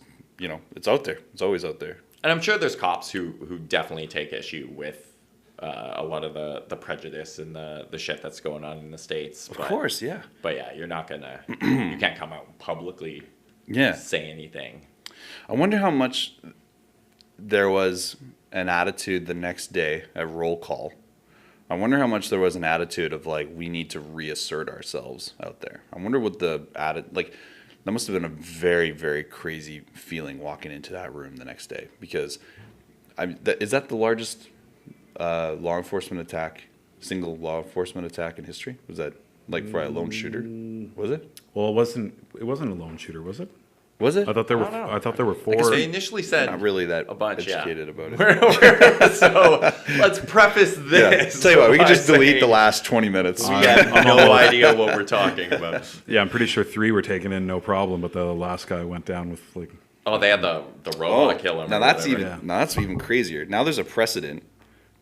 out there. It's always out there. And I'm sure there's cops who definitely take issue with a lot of the prejudice and the shit that's going on in the States. Of course, yeah. But yeah, you're not gonna, you can't come out and publicly say anything. I wonder how much there was an attitude the next day at roll call. I wonder how much there was an attitude of we need to reassert ourselves out there. I wonder what the that must have been a very, very crazy feeling walking into that room the next day, because is that the largest law enforcement attack, single law enforcement attack in history? Was that for a lone shooter? Was it? Well, it wasn't a lone shooter, was it? Was it? I thought there were 4. They initially said not really that a bunch, educated about it. So let's preface this. Tell you what, we can just delete the last 20 minutes. We have no idea what we're talking about. Yeah, I'm pretty sure 3 were taken in, no problem, but the last guy went down with Oh, they had the robot kill him. Now that's even crazier. Now there's a precedent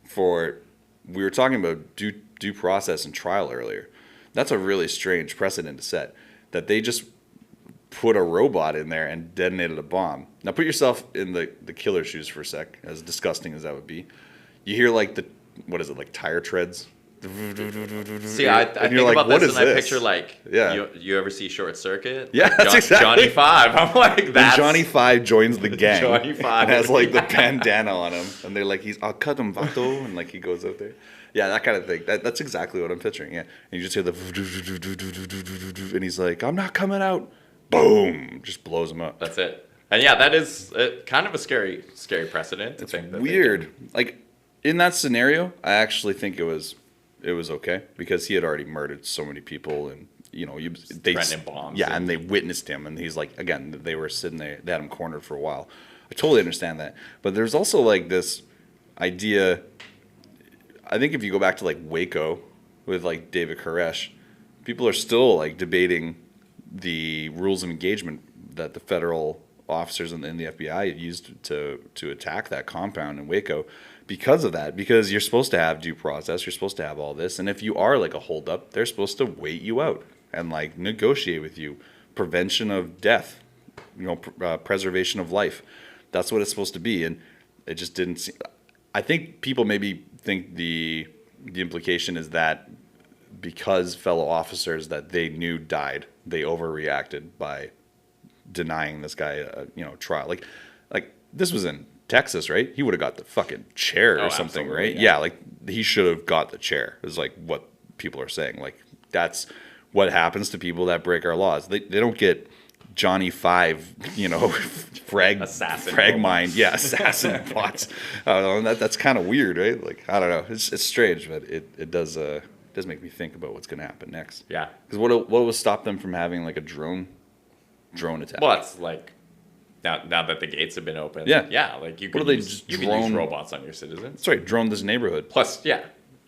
for. We were talking about due process and trial earlier. That's a really strange precedent to set. That they just put a robot in there and detonated a bomb. Now put yourself in the killer's shoes for a sec, as disgusting as that would be. You hear tire treads? See, I think about this and I picture you ever see Short Circuit? Yeah, that's exactly. Johnny Five. I'm like, that's... When Johnny Five joins the gang. Johnny Five. And has the bandana on him. And they're like, I'll cut him, vato. And he goes out there. Yeah, that kind of thing. That's exactly what I'm picturing. Yeah. And you just hear and he's like, I'm not coming out. Boom! Just blows him up. That's it. And yeah, that is kind of a scary precedent to think that. Weird. In that scenario, I actually think it was okay, because he had already murdered so many people, and they threatening bombs. Yeah, and they witnessed him, and he's again, they were sitting there, they had him cornered for a while. I totally understand that, but there's also this idea. I think if you go back to Waco with David Koresh, people are still debating the rules of engagement that the federal officers in the FBI used to attack that compound in Waco because of that. Because you're supposed to have due process, you're supposed to have all this, and if you are a holdup, they're supposed to wait you out and negotiate with you, prevention of death, preservation of life. That's what it's supposed to be, and it just didn't seem. I think people maybe think the implication is that because fellow officers that they knew died, they overreacted by denying this guy a trial. Like this was in Texas, right? He would have got the fucking chair or something, right? Yeah, he should have got the chair. Is what people are saying. That's what happens to people that break our laws. They don't get Johnny Five, frag mind, assassin bots. That's kind of weird, right? I don't know. It's strange, but it does make me think about what's going to happen next. Yeah. Because what will stop them from having a drone attack? Well, it's now that the gates have been opened. Yeah. Yeah. You can use robots on your citizens. That's right. Drone this neighborhood. Plus,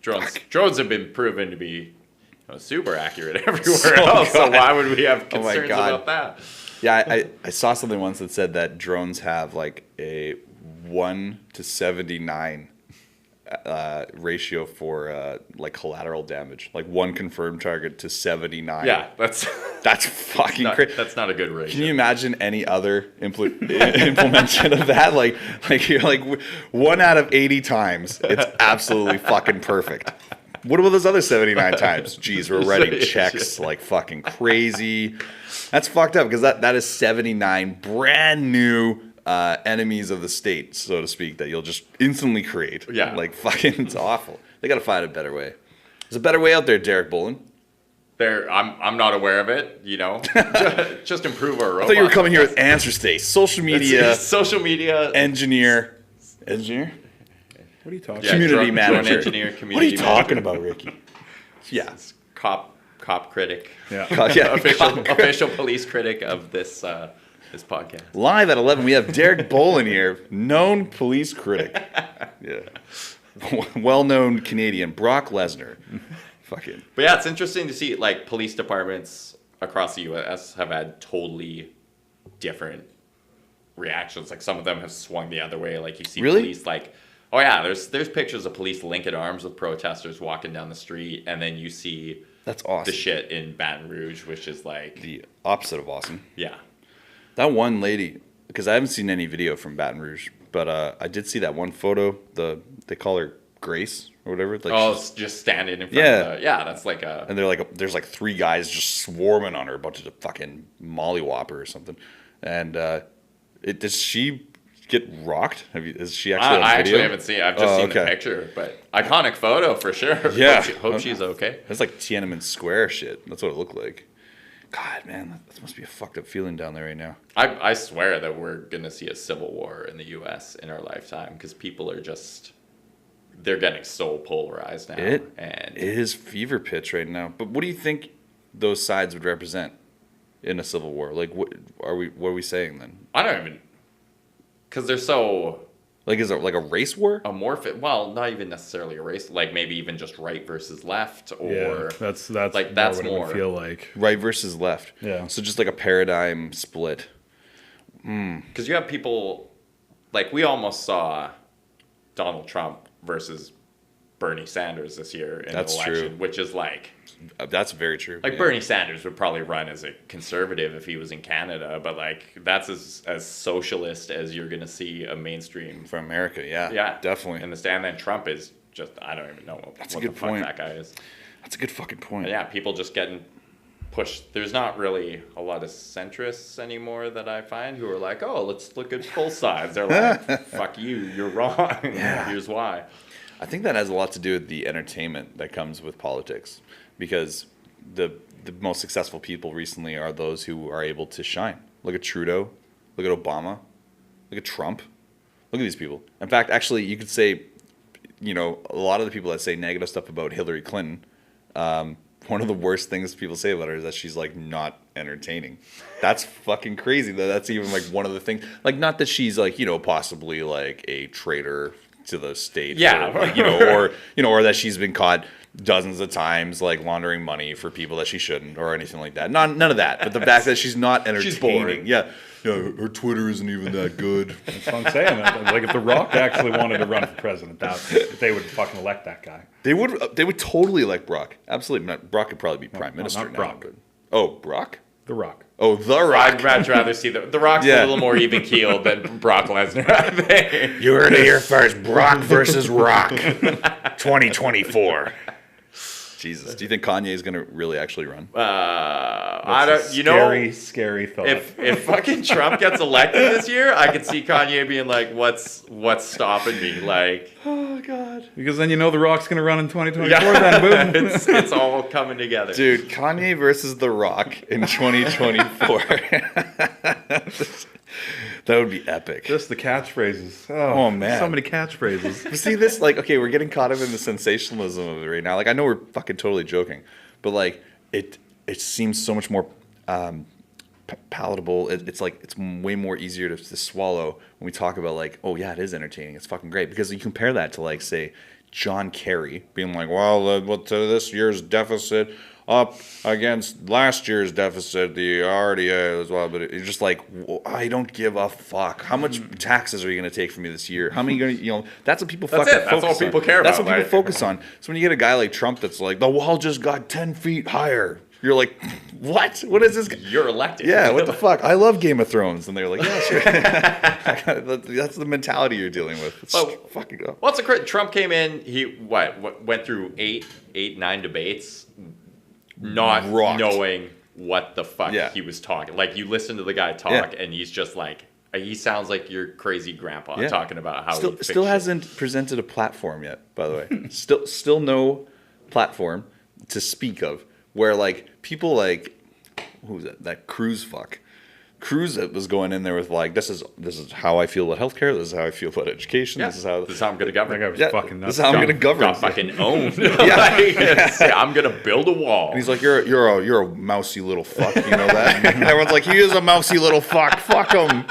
drones have been proven to be super accurate everywhere else. So why would we have concerns about that? Yeah, I saw something once that said that drones have a 1 to 79 ratio for collateral damage, 1 confirmed target to 79. Yeah, that's fucking crazy. That's not a good ratio. Can you imagine any other implementation of that? You're 1 out of 80 times, it's absolutely fucking perfect. What about those other 79 times? Jeez, we're writing checks like fucking crazy. That's fucked up because that is 79 brand new enemies of the state, so to speak, that you'll just instantly create. Yeah. Fucking, it's awful. They got to find a better way. There's a better way out there, Derek Bolen. I'm not aware of it, you know. Just improve our robot. I thought you were coming here with answer states. Social media. Social media. Engineer. What are you talking? Yeah, Community drone manager. engineer. What are Community you talking manager. about, Ricky? Yeah. Cop critic. Yeah. Official police critic of this podcast. Live at 11, we have Derek Bolen here, known police critic. Yeah. Well-known Canadian, Brock Lesnar. Fucking. But yeah, it's interesting to see like police departments across the U.S. have had totally different reactions. Like some of them have swung the other way. Like you see police like, oh yeah, there's pictures of police linking arms with protesters walking down the street, and then you see That's awesome. the shit in Baton Rouge, which is like The opposite of awesome. yeah. That one lady, because I haven't seen any video from Baton Rouge, but I did see that one photo. They call her Grace or whatever. Like It's just standing in front of that's like a... and they're like, there's like 3 guys just swarming on her, about to fucking mollywop her or something. And does she get rocked? Is she actually on video? I actually haven't seen it. I've just seen the picture, but iconic photo for sure. Yeah. Hope she's okay. That's like Tiananmen Square shit. That's what it looked like. God, man, that must be a fucked up feeling down there right now. I swear that we're going to see a civil war in the U.S. in our lifetime because people are just... They're getting so polarized now. It and is fever pitch right now. But what do you think those sides would represent in a civil war? Like, what are we saying then? I don't even... Because they're so... Like, is it like a race war? Amorphic. Well, not even necessarily a race. Like, maybe even just right versus left. Or Yeah, that's like, that's what it more... would feel like. Right versus left. Yeah. So just like a paradigm split. Because you have people... Like, we almost saw Donald Trump versus Bernie Sanders this year in That's the election, true. which is like... That's very true. Like, Bernie Sanders would probably run as a conservative if he was in Canada, but, like, that's as socialist as you're going to see a mainstream... For America, yeah. Yeah. Definitely. And then Trump is just... I don't even know what That's a the good fuck point. that guy is. That's a good fucking point. But yeah, people just getting pushed. There's not really a lot of centrists anymore that I find who are like, oh, let's look at both sides. They're like, fuck you, you're wrong. Yeah. Here's why. I think that has a lot to do with the entertainment that comes with politics, because the most successful people recently are those who are able to shine. Look at Trudeau, look at Obama, look at Trump, look at these people. In fact, actually, you could say, you know, a lot of the people that say negative stuff about Hillary Clinton, one of the worst things people say about her is that she's like not entertaining. That's fucking crazy. That's even like one of the things. Like, not that she's like, you know, possibly like a traitor to the state. Yeah. Or, like, or that she's been caught dozens of times like laundering money for people that she shouldn't or anything like that. None of that. But the fact that she's not entertaining. She's boring. Yeah. Yeah, her Twitter isn't even that good. That's what I'm saying. Like, if The Rock actually wanted to run for president, they would fucking elect that guy. They would totally elect Brock. Absolutely. Brock could probably be prime minister not now. Brock. But, oh, Brock? The Rock. Oh, The Rock. I'd much rather see the Rock's Yeah. a little more even keeled than Brock Lesnar, I think. You heard it here first. Brock versus Rock. 2024. Jesus. Do you think Kanye is going to really actually run? I That's don't. a scary, scary thought. If fucking Trump gets elected this year, I could see Kanye being like, "What's stopping me?" Like, Oh, God. Because then you know The Rock's going to run in 2024, then boom. it's all coming together. Dude, Kanye versus The Rock in 2024. That would be epic. Just the catchphrases. Oh, man. So many catchphrases. You see this, like, okay, we're getting caught up in the sensationalism of it right now. Like, I know we're fucking totally joking, but like, it seems so much more palatable. It's like, it's way more easier to swallow when we talk about like, oh yeah, it is entertaining. It's fucking great, because you compare that to like, say, John Kerry being like, well, this year's deficit up against last year's deficit, the RDA as well. But it's just like, I don't give a fuck. How much taxes are you going to take from me this year? How many going to, that's what people fucking focus on. That's all people care about. That's what people focus on. So when you get a guy like Trump that's like, the wall just got 10 feet higher. You're like, what? What is this? You're elected. Yeah, what the fuck? I love Game of Thrones. And they're like, yeah, sure. That's the mentality you're dealing with. It's fucking go. What's Trump came in, he went through 9 debates, not Rocked. knowing what the fuck Yeah. he was talking. Like, you listen to the guy talk, and he's just like, he sounds like your crazy grandpa talking about how he still hasn't presented a platform yet, by the way. Still no platform to speak of. where like people like who was that Cruz Cruz was going in there with like this is how I feel about healthcare. This is how I feel about education. Yeah. This is how I'm gonna govern. That guy was fucking nuts. This is how I'm gonna govern. Got fucking owned. I'm gonna build a wall. And he's like, you're a mousy little fuck. You know that? And everyone's like, he is a mousy little fuck. Fuck him.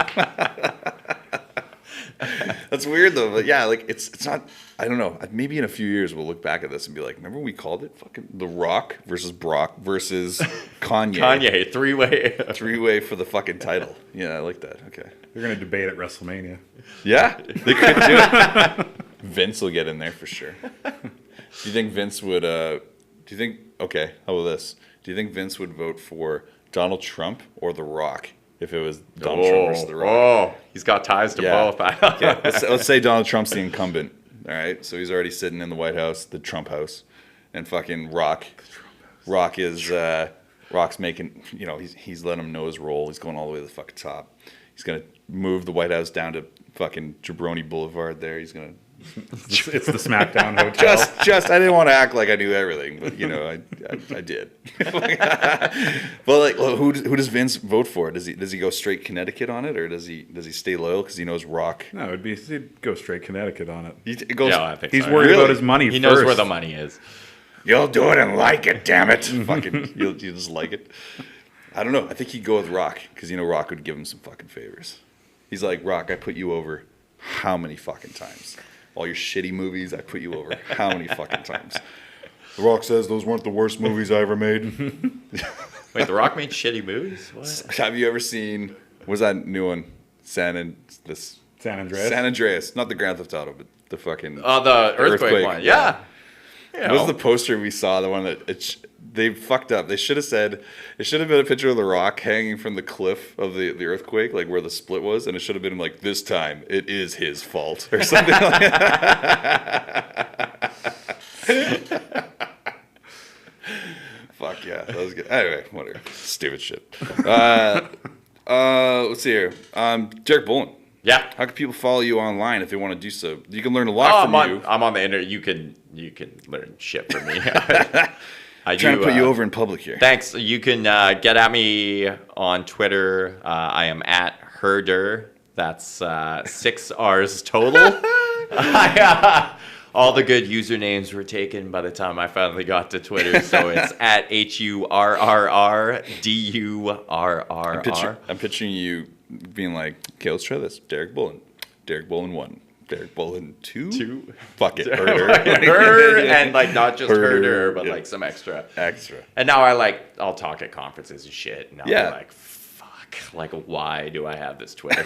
That's weird though. But yeah, like it's not. I don't know. Maybe in a few years we'll look back at this and be like, remember we called it fucking The Rock versus Brock versus Kanye. Kanye, three-way. Three-way for the fucking title. Yeah, I like that. Okay. They're going to debate at WrestleMania. Yeah, they could do it. Vince will get in there for sure. Do you think Vince would, okay, how about this? Do you think Vince would vote for Donald Trump or The Rock if it was Donald Trump versus The Rock? Oh, he's got ties to both. Okay, let's say Donald Trump's the incumbent. All right, so he's already sitting in the White House, the Trump house, and fucking Rock's making, he's letting him know his role. He's going all the way to the fucking top. He's gonna move the White House down to fucking Jabroni Boulevard. There, he's gonna. It's the SmackDown hotel. Just I didn't want to act like I knew everything, but I did. But like, who does Vince vote for? Does he go straight Connecticut on it, or does he stay loyal because he knows Rock? No, he'd go straight Connecticut on it. I think he's worried about his money. He knows where the money is. You'll do it and like it, damn it. Fucking, you'll just like it. I don't know. I think he'd go with Rock because Rock would give him some fucking favors. He's like, Rock, I put you over how many fucking times? All your shitty movies, I put you over how many fucking times? The Rock says those weren't the worst movies I ever made. Wait, The Rock made shitty movies? What? Have you ever seen, what's that new one? San Andreas? San Andreas. Not the Grand Theft Auto, but the fucking... Oh, the earthquake one. Yeah. What was the poster we saw? The one that they fucked up. They should have said it should have been a picture of The Rock hanging from the cliff of the earthquake, like where the split was, and it should have been like this time it is his fault or something like that. Fuck yeah, that was good. Anyway, whatever. Stupid shit. Let's see here. Derek Bolen. Yeah. How can people follow you online if they want to do so? You can learn a lot from you. I'm on the internet. You can learn shit from me. I'm trying to put you over in public here. Thanks. You can get at me on Twitter. I am at Herder. That's 6 R's total. All the good usernames were taken by the time I finally got to Twitter. So it's at HURRRDURRR. I'm picturing you being like, okay, let's try this. Derek Bolen. Derek Bolen 1. Derek Bolen 2? Fuck it. Herder. And like not just herder, but like some extra. And now I'll talk at conferences and shit. And I'll be like, fuck, like why do I have this Twitter?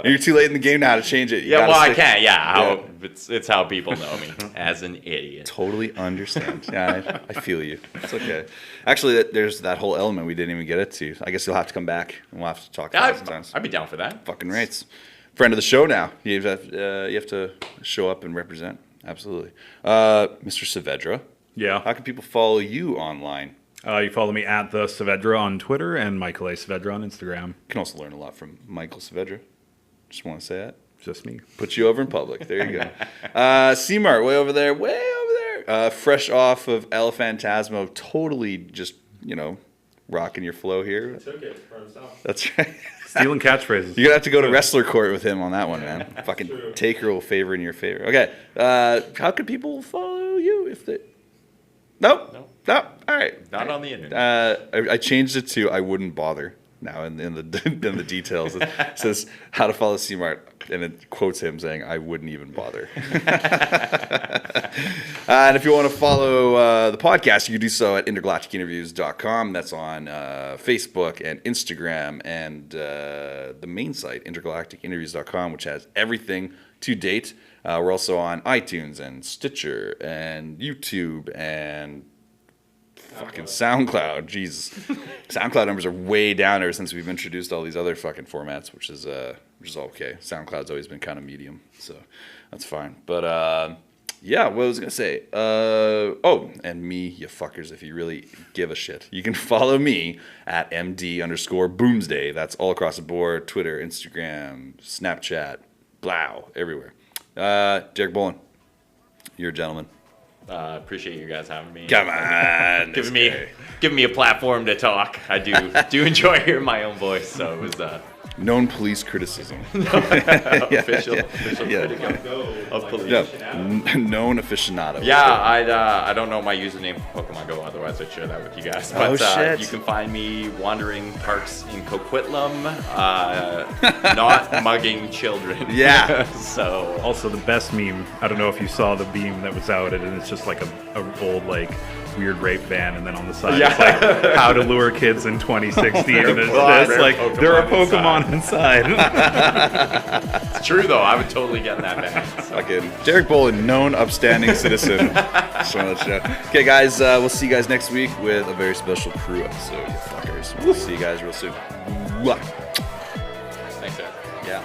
You're too late in the game now to change it. I can't. Yeah. It's how people know me as an idiot. Totally understand. Yeah, I feel you. It's okay. Actually, there's that whole element we didn't even get it to. I guess you'll have to come back and we'll have to talk about it sometimes. I'd be down for that. Fucking rates. Friend of the show now. You have to show up and represent. Absolutely. Mr. Saavedra. Yeah. How can people follow you online? You follow me at the Saavedra on Twitter and Michael A. Saavedra on Instagram. You can also learn a lot from Michael Saavedra. Just want to say that. Just me. Put you over in public. There you go. C-Mart, way over there. Fresh off of El Phantasmo. Totally just, rocking your flow here. He took it for himself. That's right. Stealing catchphrases. You're going to have to go to wrestler court with him on that one, man. Fucking true. Take your favor in your favor. Okay. How can people follow you if they... Nope. All right. Not on the internet. I changed it to I wouldn't bother now in the details. It says how to follow C-Mart, and it quotes him saying, I wouldn't even bother. And if you want to follow the podcast, you can do so at intergalacticinterviews.com. That's on Facebook and Instagram and the main site, intergalacticinterviews.com, which has everything to date. We're also on iTunes and Stitcher and YouTube and fucking SoundCloud. Jesus. SoundCloud numbers are way down ever since we've introduced all these other fucking formats, which is okay. SoundCloud's always been kind of medium, so that's fine. But yeah, what was I gonna say? And me, you fuckers, if you really give a shit, you can follow me at MD_Boomsday. That's all across the board: Twitter, Instagram, Snapchat, blow, everywhere. Derek Bolen, you're a gentleman. Appreciate you guys having me. Come on. Giving me a platform to talk. I do enjoy hearing my own voice, so it was known police criticism. official critic of police. Yeah. Known aficionado. Yeah, I don't know my username for Pokemon Go, otherwise I'd share that with you guys. But shit. You can find me wandering parks in Coquitlam, not mugging children. Yeah. So Also, the best meme. I don't know if you saw the meme that was out, and it's just like a old like weird rape ban, and then on the side it's like how to lure kids in 2016, and it's like there are Pokemon inside. It's true though. I would totally get in that ban. So. Fucking Derek Bolen, known upstanding citizen. Just wanna let you know. Okay, guys, we'll see you guys next week with a very special crew episode. You fuckers. We'll see you guys real soon. Thanks, Eric. Yeah.